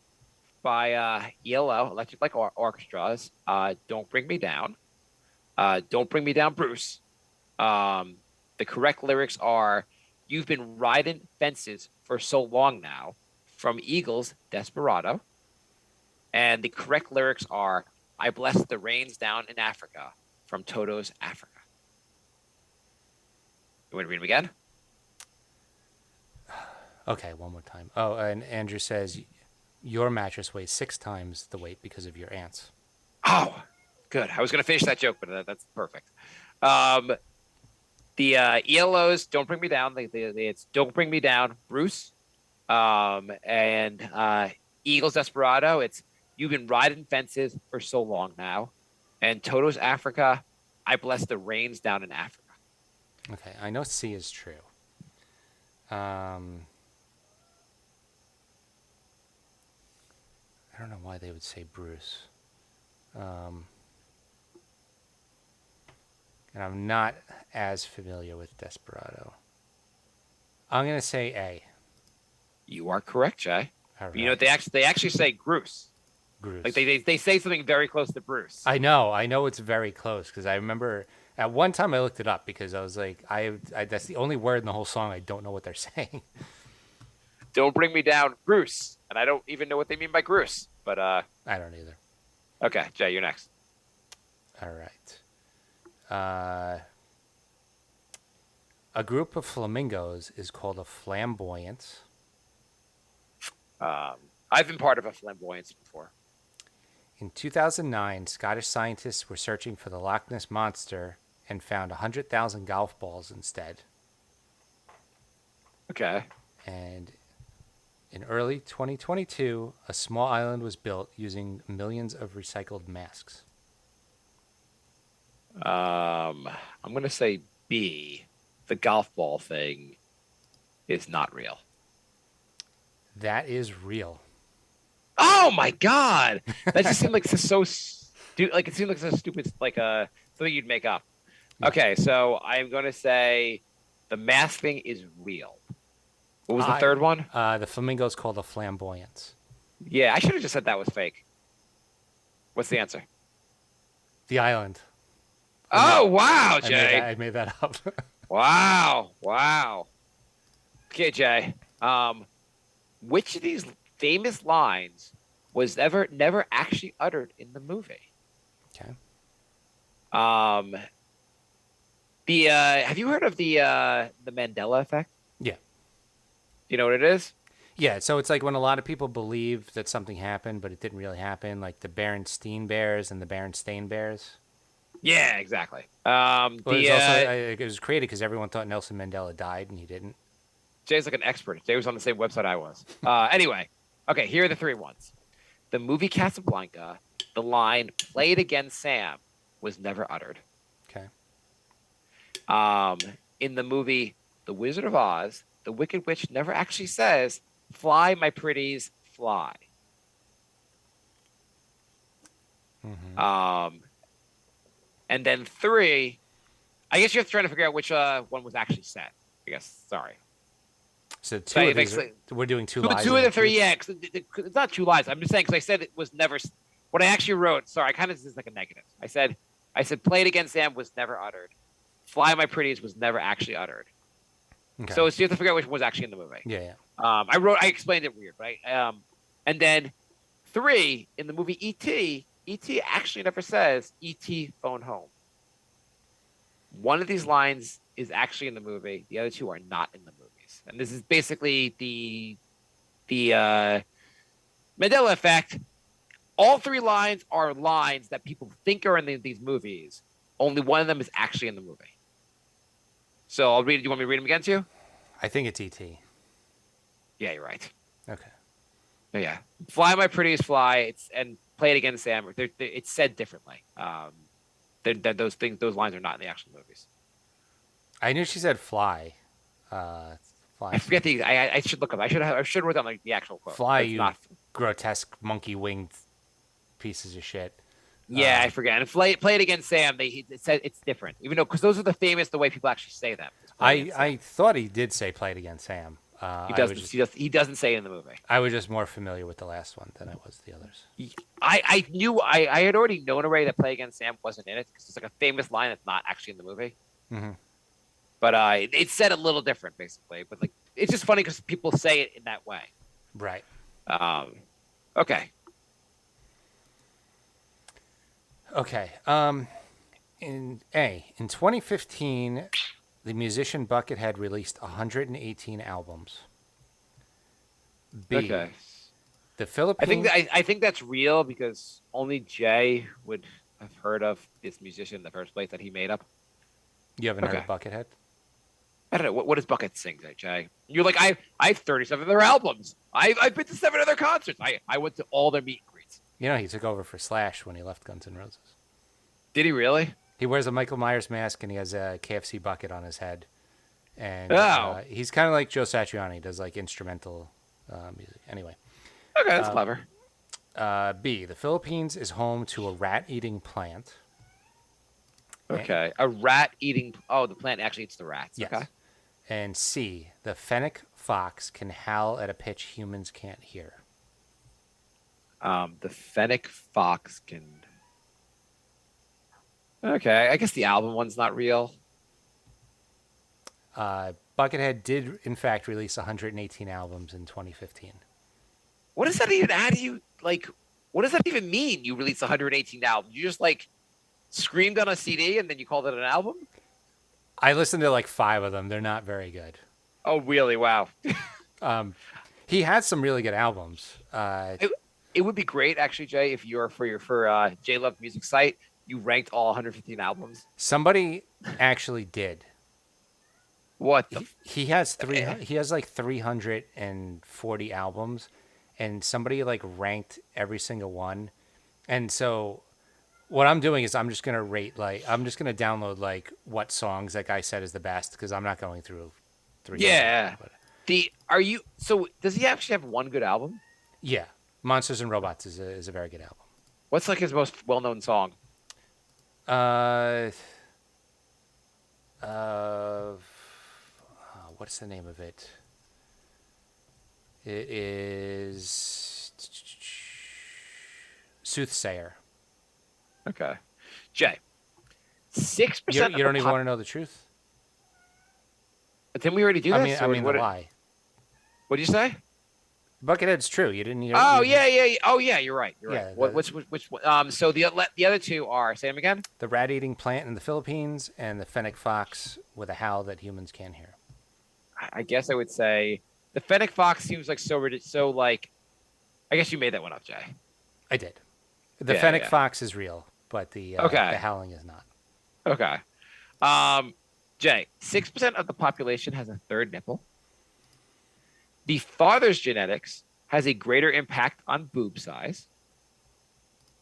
by ELO, Electric Light Orchestras. Don't Bring Me Down. Don't Bring Me Down, Bruce. The correct lyrics are You've been riding fences for so long now. from Eagles' Desperado. And the correct lyrics are I bless the rains down in Africa from Toto's Africa. You want to read them again? Okay, one more time. Oh, and Andrew says your mattress weighs 6 times the weight because of your ants. Oh, good. I was going to finish that joke, but that's perfect. Um, the ELO's Don't Bring Me Down. It's Don't Bring Me Down, Bruce. And Eagles Desperado. It's You've Been Riding Fences for So Long Now. And Toto's Africa. I Bless the Rains Down in Africa. Okay, I know C is true. I don't know why they would say Bruce. And I'm not as familiar with Desperado. I'm going to say A. You are correct, Jay. All right. You know, they actually say Bruce. Bruce. Like they say something very close to Bruce. I know it's very close because I remember at one time I looked it up because I was like, I that's the only word in the whole song I don't know what they're saying. Don't Bring Me Down, Bruce. And I don't even know what they mean by Bruce. But I don't either. Okay, Jay, you're next. All right. A group of flamingos is called a flamboyance. I've been part of a flamboyance before. In 2009, Scottish scientists were searching for the Loch Ness Monster and found 100,000 golf balls instead. Okay. And in early 2022, a small island was built using millions of recycled masks. I'm going to say B. The golf ball thing is not real. That is real. Oh my god! That just seemed like it seemed like so stupid, like something you'd make up. Okay, so I'm going to say the mask thing is real. What was the third one? The flamingo is called a flamboyance. Yeah, I should have just said that was fake. What's the answer? The island. Oh, wow, Jay. I made that up. Wow. Okay, Jay. Which of these famous lines was never actually uttered in the movie? Okay. Have you heard of the Mandela effect? Yeah. You know what it is? Yeah, so it's like when a lot of people believe that something happened, but it didn't really happen, like the Berenstain Bears and the Berenstain Bears. Yeah, exactly. It was created because everyone thought Nelson Mandela died, and he didn't. Jay's like an expert. Jay was on the same website I was. Anyway, okay, here are the three ones. The movie Casablanca, the line "Play it again, Sam" was never uttered. Okay. In the movie The Wizard of Oz, the Wicked Witch never actually says, "Fly, my pretties, fly." Mm-hmm. And then three, I guess you have to try to figure out which one was actually said. I guess. Sorry. So we're doing two lies. Two of the three, yeah. It's not two lies. I'm just saying because I said it was never. What I actually wrote, sorry, I kind of this is like a negative. I said, "Play it again, Sam" was never uttered. "Fly, my pretties" was never actually uttered. Okay. So you have to figure out which one was actually in the movie. Yeah. I explained it weird, right? And then three in the movie E.T. E.T. actually never says "E.T. phone home." One of these lines is actually in the movie. The other two are not in the movies. And this is basically the Mandela effect. All three lines are lines that people think are in these movies. Only one of them is actually in the movie. So I'll read it. Do you want me to read them again to you? I think it's E.T. Yeah, you're right. Okay. Yeah. "Fly, my pretties, fly." And "Play it again, Sam." It's said differently. Those lines are not in the actual movies. I knew she said "fly." Fly. I forget I should look up. I should have wrote down like the actual quote. "Fly, you grotesque monkey winged pieces of shit." Yeah, I forget. And "Play it again, Sam." It said it's different, even though because those are the way people actually say them. I thought he did say "Play it again, Sam." He doesn't say it in the movie. I was just more familiar with the last one than I was the others. I knew I had already known already that "Play Again, Sam" wasn't in it because it's like a famous line that's not actually in the movie. Mm-hmm. But it's said a little different, basically. But like, it's just funny because people say it in that way. Right. Um, okay. Okay. In 2015, the musician Buckethead released 118 albums. B, Okay. the I think that Philippines. I think that's real because only Jay would have heard of this musician in the first place that he made up. You haven't heard Okay. of Buckethead? I don't know what does Bucket sing, Jay? You're like I have 37 of their albums. I've been to 7 other concerts. I went to all their meet and greets. You know, he took over for Slash when he left Guns N' Roses. Did he really? He wears a Michael Myers mask and he has a KFC bucket on his head. And Oh, he's kind of like Joe Satriani. He does like instrumental music. Anyway, okay, that's clever. B, the Philippines is home to a rat-eating plant. Okay, a rat eating. Oh, the plant actually eats the rats. Yes. Okay. And C, the fennec fox can howl at a pitch humans can't hear. The fennec fox can. Okay, I guess the album one's not real. Buckethead did, in fact, release 118 albums in 2015. What does that even? How do you like? What does that even mean? You released 118 albums. You just like screamed on a CD and then you called it an album? I listened to like 5 of them. They're not very good. Oh, really? Wow. He had some really good albums. It would be great, actually, Jay, if you're for J Love Music site, you ranked all 115 albums. Somebody actually did. What the? He has He has like 340 albums, and somebody like ranked every single one. And so, what I'm doing is I'm just gonna rate I'm just gonna download like what songs that guy said is the best because I'm not going through 300. Yeah. But So does he actually have one good album? yeah, Monsters and Robots is a very good album. What's like his most well-known song? Uh, uh, what's the name of it? It is Soothsayer. Okay. Jay. 6% You don't even want to know the truth? Didn't we already do this? I mean the lie. What did you say? Buckethead's true. You didn't hear. Oh yeah. Oh yeah, you're right. You're Yeah, right. Which so the other two are, say them again? The rat-eating plant in the Philippines and the fennec fox with a howl that humans can't hear. I guess I would say the fennec fox seems like so like I guess you made that one up, Jay. I did. The Yeah, fennec yeah. fox is real, but the howling is not. Okay. Jay, 6% of the population has a third nipple. The father's genetics has a greater impact on boob size.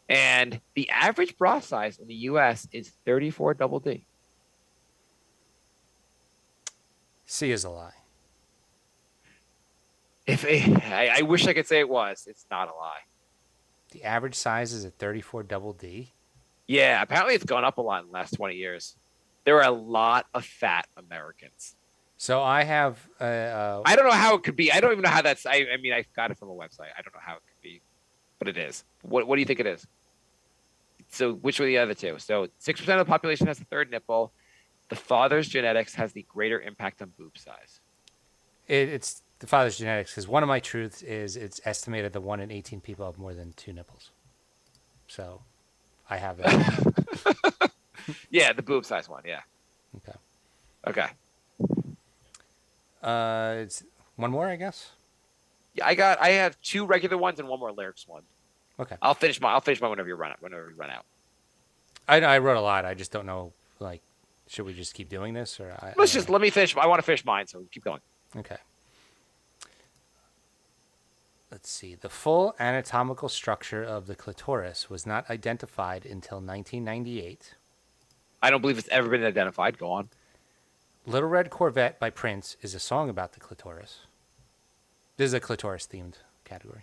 And the average bra size in the US is 34 double D. C is a lie. I wish I could say it was. It's not a lie. The average size is a 34 double D. Yeah, apparently it's gone up a lot in the last 20 years. There are a lot of fat Americans. So I have. I don't know how it could be. I don't even know how that's. I mean, I got it from a website. I don't know how it could be, but it is. What do you think it is? So which were the other two? So 6% of the population has the third nipple. The father's genetics has the greater impact on boob size. It's the father's genetics because one of my truths is it's estimated that 1 in 18 people have more than 2 nipples. So I have that. Yeah, the boob size one. Yeah. Okay. Okay. It's one more, I guess. Yeah, I have 2 regular ones and one more lyrics one. Okay. I'll finish mine whenever you run out. I wrote a lot. I just don't know. Like, should we just keep doing this or? Let me finish. I want to finish mine, so keep going. Okay. Let's see. The full anatomical structure of the clitoris was not identified until 1998. I don't believe it's ever been identified. Go on. Little Red Corvette by Prince is a song about the clitoris. This is a clitoris-themed category.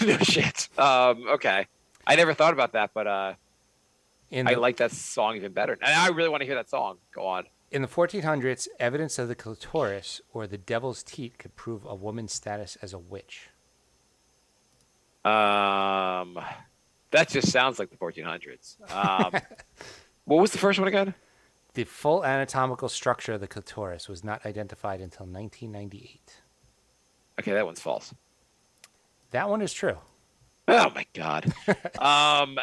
No shit. Okay. I never thought about that, but I like that song even better. And I really want to hear that song. Go on. In the 1400s, evidence of the clitoris or the devil's teat could prove a woman's status as a witch. That just sounds like the 1400s. What was the first one again? The full anatomical structure of the clitoris was not identified until 1998. Okay, that one's false. That one is true. Oh my God. I'm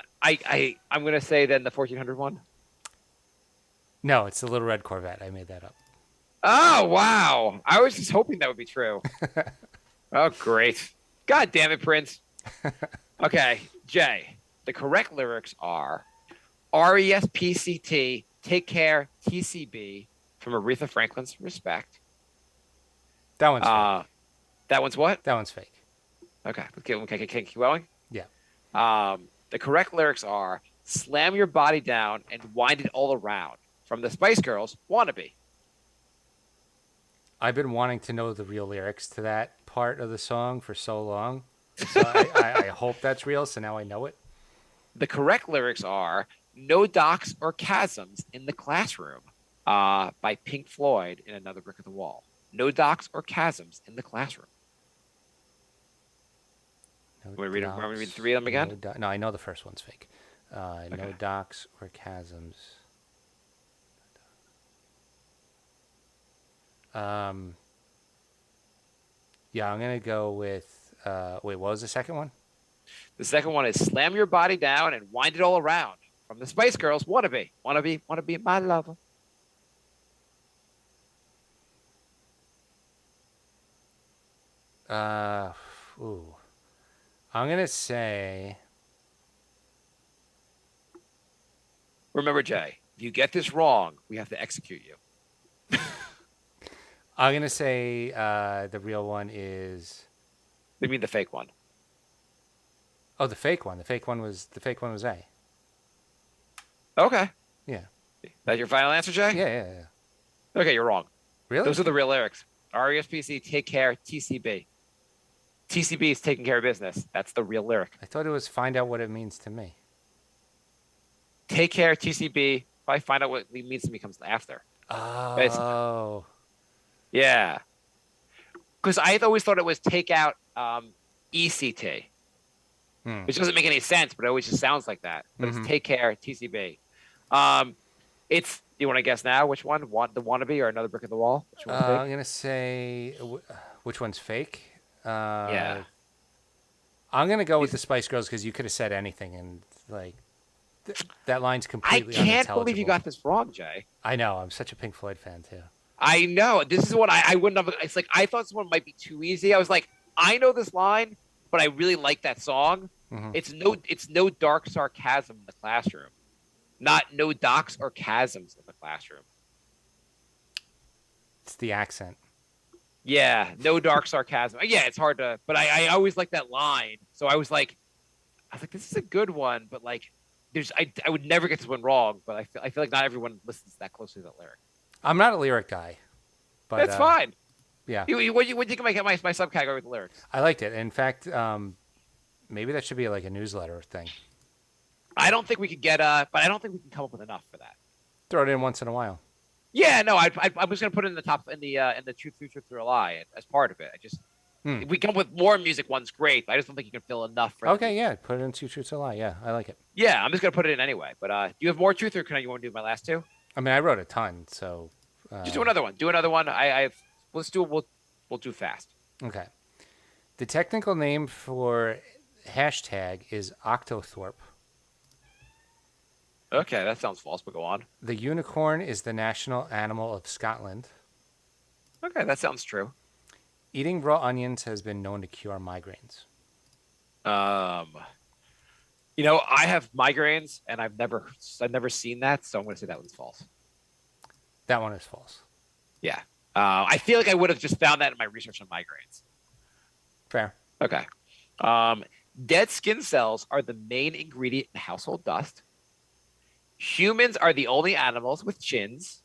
gonna say then the 1400 one. No, it's the Little Red Corvette. I made that up. Oh wow. I was just hoping that would be true. Oh great. God damn it, Prince. Okay, Jay. The correct lyrics are RESPCT, Take Care, TCB from Aretha Franklin's Respect. That one's Uh, fake. that one's what? That one's fake. Okay, keep going. Yeah. The correct lyrics are Slam Your Body Down and Wind It All Around from the Spice Girls, Wannabe. I've been wanting to know the real lyrics to that part of the song for so long. So I hope that's real. So now I know it. The correct lyrics are No Docks or Chasms in the Classroom by Pink Floyd in Another Brick of the Wall. No docks or chasms in the classroom. No Want me to docks, read three of them again? No, I know the first one's fake. Okay. No docks or chasms. Yeah, I'm gonna go with. Wait, what was the second one? The second one is Slam Your Body Down and Wind It All Around from the Spice Girls, Wannabe. Wanna be my lover. Ooh, I'm gonna say. Remember, Jay, if you get this wrong, we have to execute you. I'm gonna say the real one is. We mean the fake one. Oh, the fake one. The fake one was A. Okay. Yeah. That your final answer, Jay? Yeah. Okay, you're wrong. Really? Those are the real lyrics. RESPC, take care, TCB. TCB is taking care of business. That's the real lyric. I thought it was find out what it means to me. Take care, TCB. Probably find out what it means to me comes after. Oh. Yeah. Because I always thought it was take out ECT, which doesn't make any sense, but it always just sounds like that. But it's take care, TCB. It's. Do you want to guess now which one? The Wannabe or Another Brick of the Wall? Which one's fake? I'm gonna say which one's fake. Yeah. I'm gonna go with the Spice Girls because you could have said anything, and like that line's I completely can't unintelligible. believe you got this wrong, Jay. I know. I'm such a Pink Floyd fan too. I know. This is what I wouldn't have. It's like I thought this one might be too easy. I was like, I know this line, but I really like that song. Mm-hmm. It's no dark sarcasm in the classroom, not no docks or chasms in the classroom. It's the accent. Yeah, no dark sarcasm. Yeah, it's hard to, but I always like that line. So I was like, this is a good one, but like, I would never get this one wrong. But I feel like not everyone listens that closely to that lyric. I'm not a lyric guy, but That's fine. Yeah. What do you think of my subcategory with the lyrics? I liked it. In fact, maybe that should be like a newsletter thing. I don't think we could get but I don't think we can come up with enough for that. Throw it in once in a while. Yeah, no, I was gonna put it in the top in the truth or a lie as part of it. If we come up with more music ones, great. But I just don't think you can fill enough. Okay, yeah, put it in Two Truths, a Lie. Yeah, I like it. Yeah, I'm just gonna put it in anyway. But do you have more truth, or you want to do my last two? I mean, I wrote a ton, so just do another one. Do another one. Let's do it. We'll do fast. Okay. The technical name for hashtag is Octothorpe. Okay, that sounds false, but go on. The unicorn is the national animal of Scotland. Okay, that sounds true. Eating raw onions has been known to cure migraines. I have migraines, and I've never seen that, so I'm going to say that one's false. That one is false. Yeah. I feel like I would have just found that in my research on migraines. Fair. Okay. Dead skin cells are the main ingredient in household dust. Humans are the only animals with chins,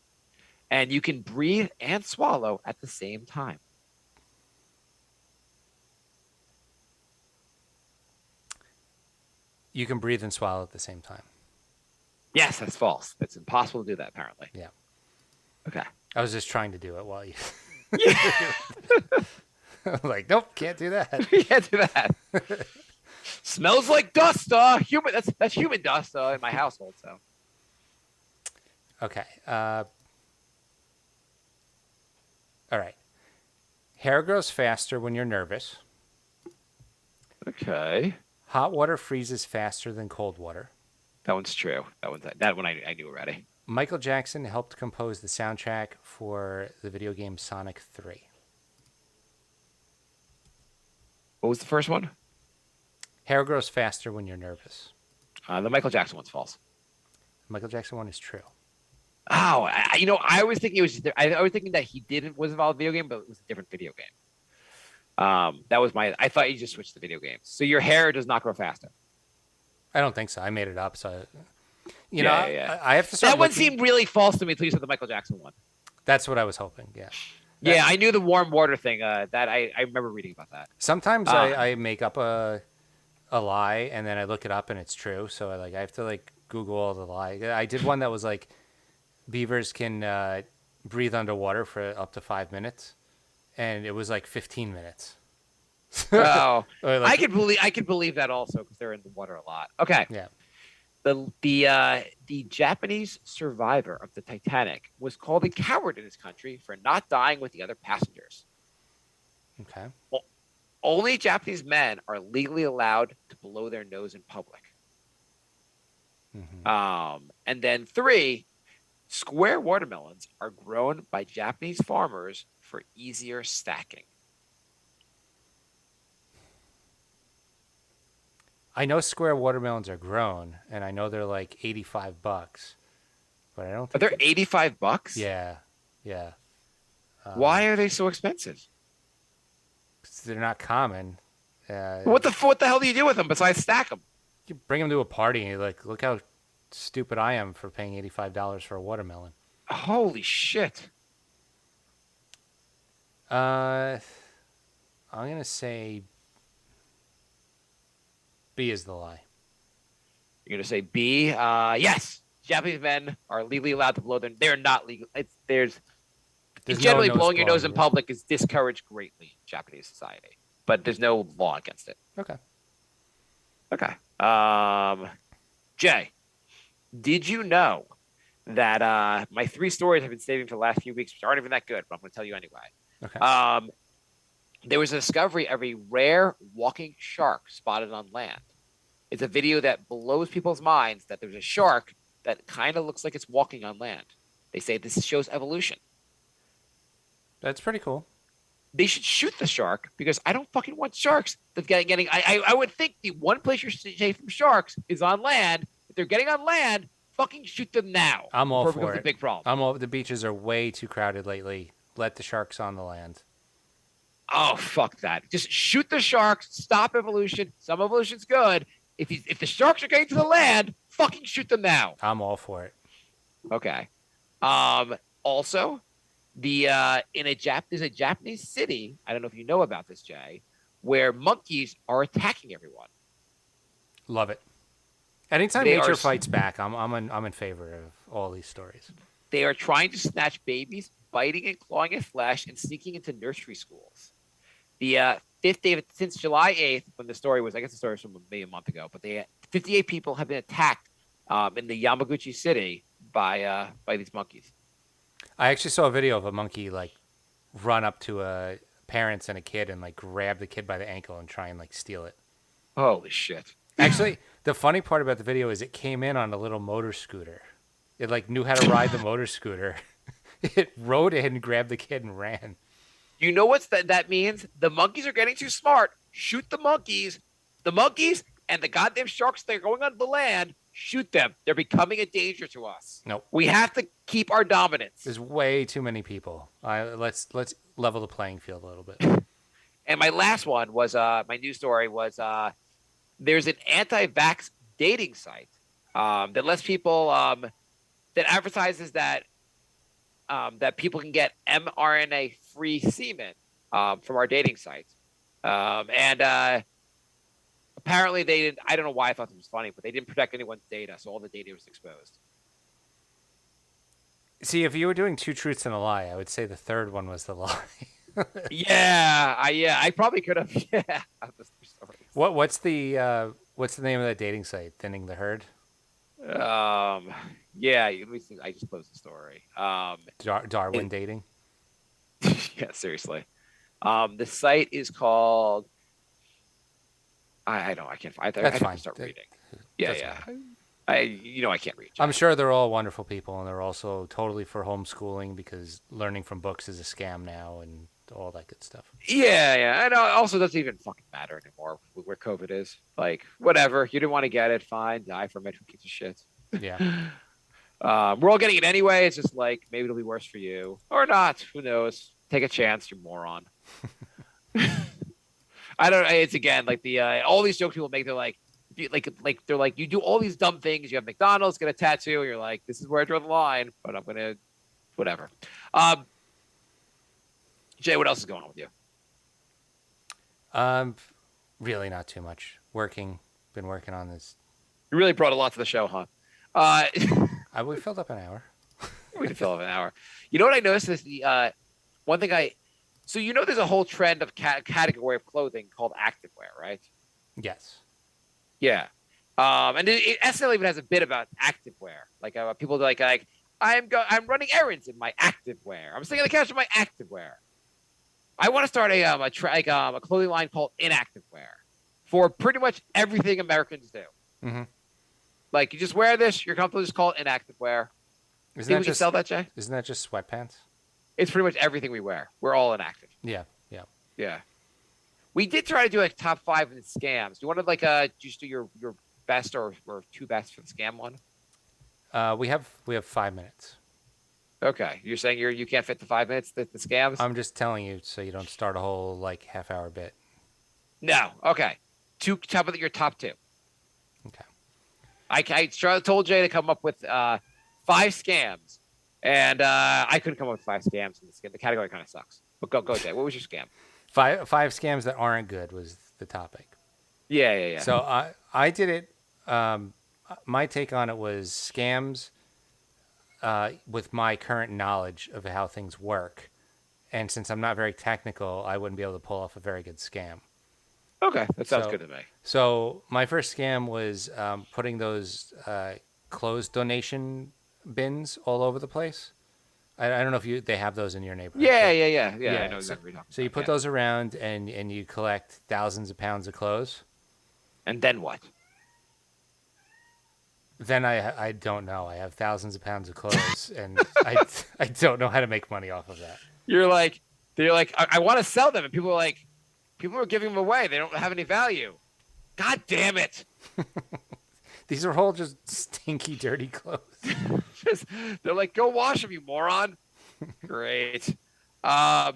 and you can breathe and swallow at the same time. You can breathe and swallow at the same time. Yes, that's false. It's impossible to do that, apparently. Yeah. Okay. I was just trying to do it while you. Yeah. Like, nope, can't do that. You can't do that. Smells like dust. Human. That's human dust in my household. So. Okay. All right. Hair grows faster when you're nervous. Okay. Hot water freezes faster than cold water. That one's true. That one I knew already. Michael Jackson helped compose the soundtrack for the video game Sonic 3. What was the first one? Hair grows faster when you're nervous. The Michael Jackson one's false. Michael Jackson one is true. Oh, I was thinking it was. I was thinking that he didn't was involved in a video game, but it was a different video game. That was my. I thought you just switched the video games. So your hair does not grow faster. I don't think so. I made it up. So, Yeah. I have to start That one looking. seemed really false to me until you said the Michael Jackson one. That's what I was hoping. Yeah. Yeah, I knew the warm water thing. That I remember reading about that. Sometimes I make up a lie and then I look it up and it's true. So I have to Google all the lie. I did one that was like beavers can breathe underwater for up to 5 minutes, and it was like 15 minutes. Oh, Or, I could believe that also because they're in the water a lot. Okay. Yeah. The Japanese survivor of the Titanic was called a coward in his country for not dying with the other passengers. Okay. Well, only Japanese men are legally allowed to blow their nose in public. And then 3, square watermelons are grown by Japanese farmers for easier stacking. I know square watermelons are grown, and I know they're like $85, but I don't Are think they $85? Yeah, yeah. Why are they so expensive? 'Cause they're not common. What the hell do you do with them besides stack them? You bring them to a party and you're like, look how stupid I am for paying $85 for a watermelon. Holy shit. I'm gonna say B is the lie. You're gonna say B? Yes. Japanese men are legally allowed to blow their. They're not legal. There's generally no nose blowing your nose in blowing, public is discouraged greatly in Japanese society, but there's no law against it. Okay. Okay. Jay, did you know that my 3 stories I've been saving for the last few weeks, which aren't even that good, but I'm going to tell you anyway. Okay. There was a discovery of a rare walking shark spotted on land. It's a video that blows people's minds that there's a shark that kind of looks like it's walking on land. They say this shows evolution. That's pretty cool. They should shoot the shark because I don't fucking want sharks that getting. I would think the one place you're safe from sharks is on land. If they're getting on land, fucking shoot them now. I'm all for it. A big problem. The beaches are way too crowded lately. Let the sharks on the land. Oh, fuck that. Just shoot the sharks. Stop evolution. Some evolution's good. If the sharks are getting to the land, fucking shoot them now. I'm all for it. Okay. Also, there's a Japanese city, I don't know if you know about this, Jay, where monkeys are attacking everyone. Love it. Anytime nature fights back, I'm in favor of all these stories. They are trying to snatch babies, biting and clawing at flesh, and sneaking into nursery schools. The 5th day since July 8th, when the story was, I guess the story was from maybe a month ago, but 58 people have been attacked in the Yamaguchi city by these monkeys. I actually saw a video of a monkey run up to a parents and a kid and grab the kid by the ankle and try and steal it. Holy shit. Actually, the funny part about the video is it came in on a little motor scooter. It knew how to ride the motor scooter. It rode in, grabbed the kid, and ran. You know what that means? The monkeys are getting too smart. Shoot the monkeys. The monkeys and the goddamn sharks that are going on the land, shoot them. They're becoming a danger to us. Nope. We have to keep our dominance. There's way too many people. Let's level the playing field a little bit. And my last one was my news story was there's an anti-vax dating site that lets people that advertises that people can get mRNA-free semen from our dating sites. And apparently they didn't, I don't know why I thought this was funny, but they didn't protect anyone's data, so all the data was exposed. See, if you were doing 2 truths and a lie, I would say the third one was the lie. I probably could have. Yeah. What's the name of that dating site? Thinning the Herd? Yeah, let me see. I just closed the story. Darwin dating? Yeah, seriously. The site is called, let me see, I just closed the story. Yeah, seriously. The site is called, let me see, I just closed the story. Yeah, seriously. The site is called, let me see, I just closed the story. Yeah, seriously. The site is called, let me see, I just closed the story. Yeah, seriously. The site is called I don't. I can't. I That's have to fine. start reading. Yeah, That's yeah. fine. I can't read. I'm Jay. sure they're all wonderful people, and they're also totally for homeschooling because learning from books is a scam now and all that good stuff. Yeah, yeah. And also, doesn't even fucking matter anymore with where COVID is. Like, whatever. You didn't want to get it. Fine. Die from it. Who gives a shit? Yeah. We're all getting it anyway. It's just like maybe it'll be worse for you or not. Who knows? Take a chance, you moron. I don't. It's again like the all these jokes people make. They're like they're like you do all these dumb things. You have McDonald's, get a tattoo. And you're like, this is where I draw the line, but I'm gonna whatever. Um, Jay, what else is going on with you? Um, really not too much. Been working on this. You really brought a lot to the show, huh? We filled up an hour. We can fill up an hour. You know what I noticed is the one thing so there's a whole trend of category of clothing called activewear, right? Yes. Yeah. And it SNL even has a bit about activewear. Like people like I'm running errands in my activewear. I'm sitting on the couch in my activewear. I want to start a clothing line called inactivewear for pretty much everything Americans do. Mm-hmm. Like you just wear this, you're comfortable. Just call it inactivewear. Isn't Think that we can just sell that, Jay? Isn't that just sweatpants? It's pretty much everything we wear. We're all inactive. Yeah. Yeah. Yeah. We did try to do like top 5 in scams. Do you want to just do your best or two best for the scam one? We have 5 minutes. Okay, you're saying you can't fit the 5 minutes the scams? I'm just telling you so you don't start a whole like half-hour bit. No. Okay, top of your top 2. Okay. I told Jay to come up with 5 scams, and I couldn't come up with 5 scams in the scam. The category kind of sucks. But go Jay. What was your scam? Five scams that aren't good was the topic. Yeah. So I did it. My take on it was scams with my current knowledge of how things work, and since I'm not very technical, I wouldn't be able to pull off a very good scam. Okay, that sounds So, good to me. so my first scam was putting those clothes donation bins all over the place. I don't know if they have those in your neighborhood. Yeah. but- I know exactly what you're talking So you about. put those around and you collect thousands of pounds of clothes. And then what? Then I don't know. I have thousands of pounds of clothes, and I don't know how to make money off of that. They're like, I want to sell them, and people are giving them away. They don't have any value. God damn it! These are all just stinky, dirty clothes. They're like, go wash them, you moron. Great. So I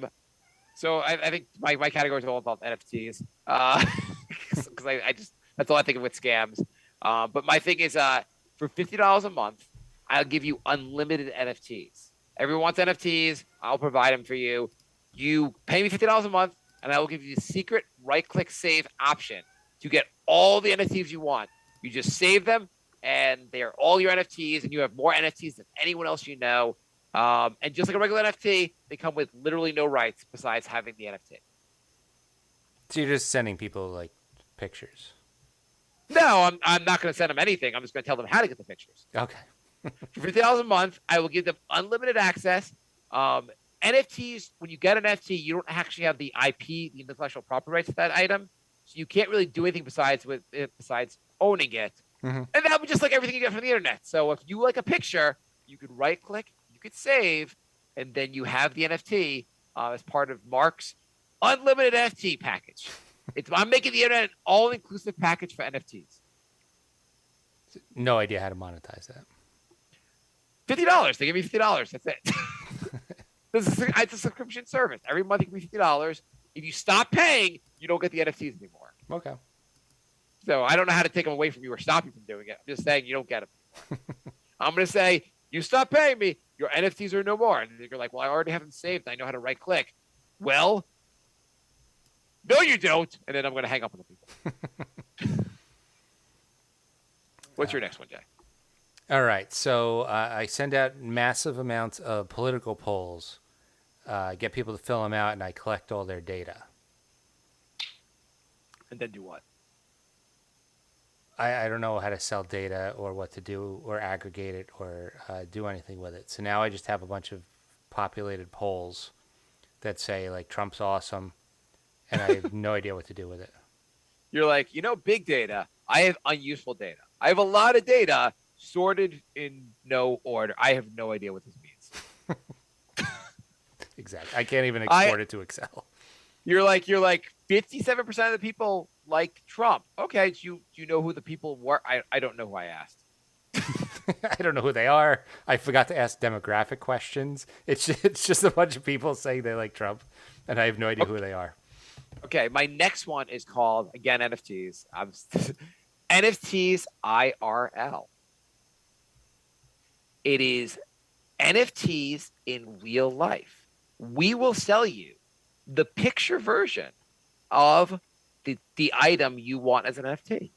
think my category is all about NFTs. Because I just that's all I think of with scams. But my thing is, for $50 a month, I'll give you unlimited NFTs. Everyone wants NFTs. I'll provide them for you. You pay me $50 a month, and I will give you the secret right-click save option to get all the NFTs you want. You just save them, and they're all your NFTs, and you have more NFTs than anyone else you know. And just like a regular NFT, they come with literally no rights besides having the NFT. So you're just sending people like pictures. No, I'm not going to send them anything. I'm just going to tell them how to get the pictures. Okay. For $50 a month, I will give them unlimited access. NFTs, when you get an NFT, you don't actually have the IP, the intellectual property rights to that item. So you can't really do anything besides owning it. Mm-hmm. And that would be just like everything you get from the internet. So if you like a picture, you could right click, you could save, and then you have the NFT as part of Mark's unlimited NFT package. I'm making the internet an all-inclusive package for NFTs. No idea how to monetize that. $50. They give me $50. That's it. It's a subscription service. Every month you give me $50. If you stop paying, you don't get the NFTs anymore. Okay. So I don't know how to take them away from you or stop you from doing it. I'm just saying you don't get them. I'm going to say, you stop paying me, your NFTs are no more. And you're like, well, I already have them saved. I know how to right click. Well, no, you don't. And then I'm going to hang up on the people. What's your next one, Jay? All right. So I send out massive amounts of political polls, get people to fill them out, and I collect all their data. And then do what? I don't know how to sell data or what to do or aggregate it or do anything with it. So now I just have a bunch of populated polls that say like Trump's awesome, and I have no idea what to do with it. You're like, big data. I have unuseful data. I have a lot of data sorted in no order. I have no idea what this means. Exactly. I can't even export it to Excel. You're like 57% of the people like Trump. Okay, do you know who the people were? I don't know who I asked. I don't know who they are. I forgot to ask demographic questions. It's just a bunch of people saying they like Trump, and I have no idea who they are. Okay, my next one is called, again, NFTs. NFTs IRL. It is NFTs in real life. We will sell you the picture version of the item you want as an NFT.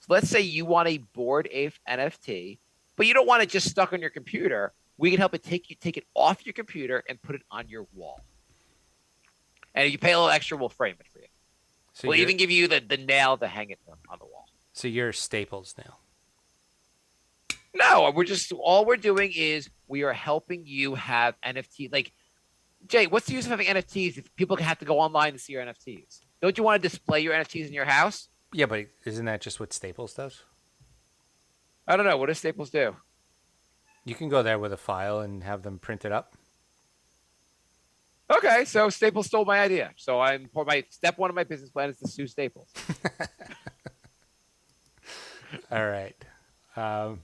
So let's say you want a Bored Ape NFT, but you don't want it just stuck on your computer. We can help it take it off your computer and put it on your wall. And if you pay a little extra, we'll frame it for you. So we'll even give you the nail to hang it on the wall. So you're Staples now. No, all we're doing is we are helping you have NFT. Like, Jay, what's the use of having NFTs if people have to go online to see your NFTs? Don't you want to display your NFTs in your house? Yeah, but isn't that just what Staples does? I don't know. What does Staples do? You can go there with a file and have them print it up. Okay, so Staples stole my idea. So for my step one of my business plan is to sue Staples. All right. I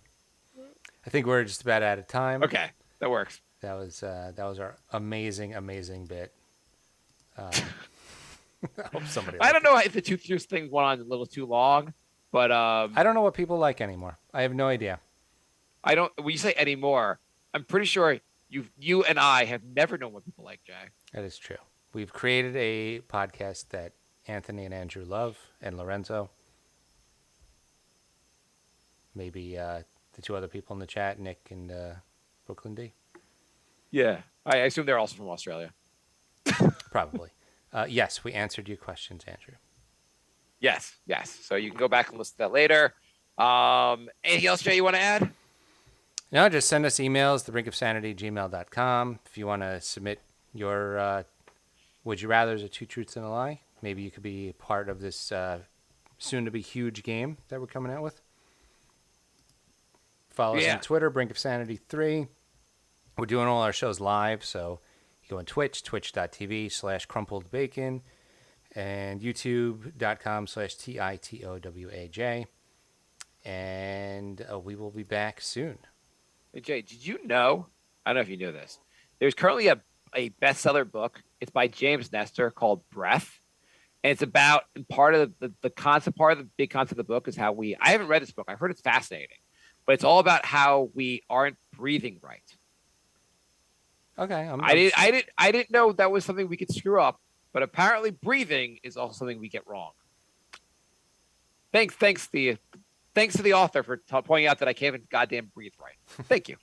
think we're just about out of time. Okay, that works. That was our amazing bit. I hope somebody. I don't know if the two truths thing went on a little too long, but I don't know what people like anymore. I have no idea. When you say anymore, I'm pretty sure you and I have never known what people like, Jay. That is true. We've created a podcast that Anthony and Andrew love, and Lorenzo. Maybe the two other people in the chat, Nick and Brooklyn D. Yeah, I assume they're also from Australia. Probably. Yes, we answered your questions, Andrew. Yes. So you can go back and listen to that later. Anything else, Jay, you want to add? No, just send us emails, thebrinkofsanity@gmail.com. If you want to submit your Would You Rathers or Two Truths and a Lie, maybe you could be part of this soon-to-be huge game that we're coming out with. Follow us on Twitter, brinkofsanity3. We're doing all our shows live, so you go on Twitch, twitch.tv/crumpledbacon, and youtube.com/TITOWAJ. And we will be back soon. Hey, Jay, did you know? I don't know if you knew this. There's currently a bestseller book. It's by James Nestor called Breath. And it's about, and part of the concept, part of the big concept of the book is how I haven't read this book. I've heard it's fascinating. But it's all about how we aren't breathing right. Okay. I didn't know that was something we could screw up, but apparently breathing is also something we get wrong. Thanks to the author for pointing out that I can't even goddamn breathe right. Thank you.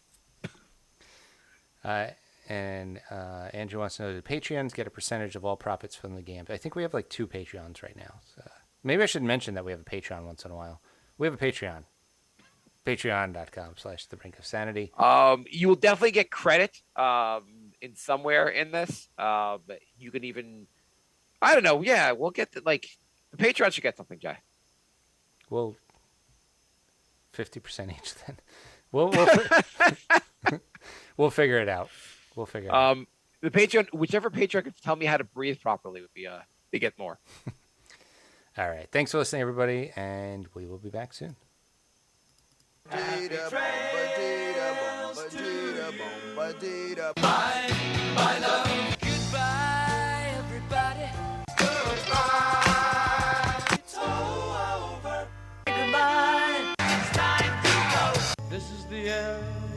And Andrew wants to know, do Patreons get a percentage of all profits from the games? I think we have like 2 Patreons right now. So maybe I should mention that we have a Patreon once in a while. We have a Patreon. Patreon.com/thebrinkofsanity. You will definitely get credit in somewhere in this. You can even, I don't know. Yeah, we'll get the Patreon should get something, Jay. Well, 50% each then. We'll figure it out. We'll figure it out. The Patreon, whichever Patreon could tell me how to breathe properly would be they get more. All right. Thanks for listening, everybody, and we will be back soon. My love. Goodbye, everybody. Goodbye. It's over. Goodbye. It's time to go. This is the end.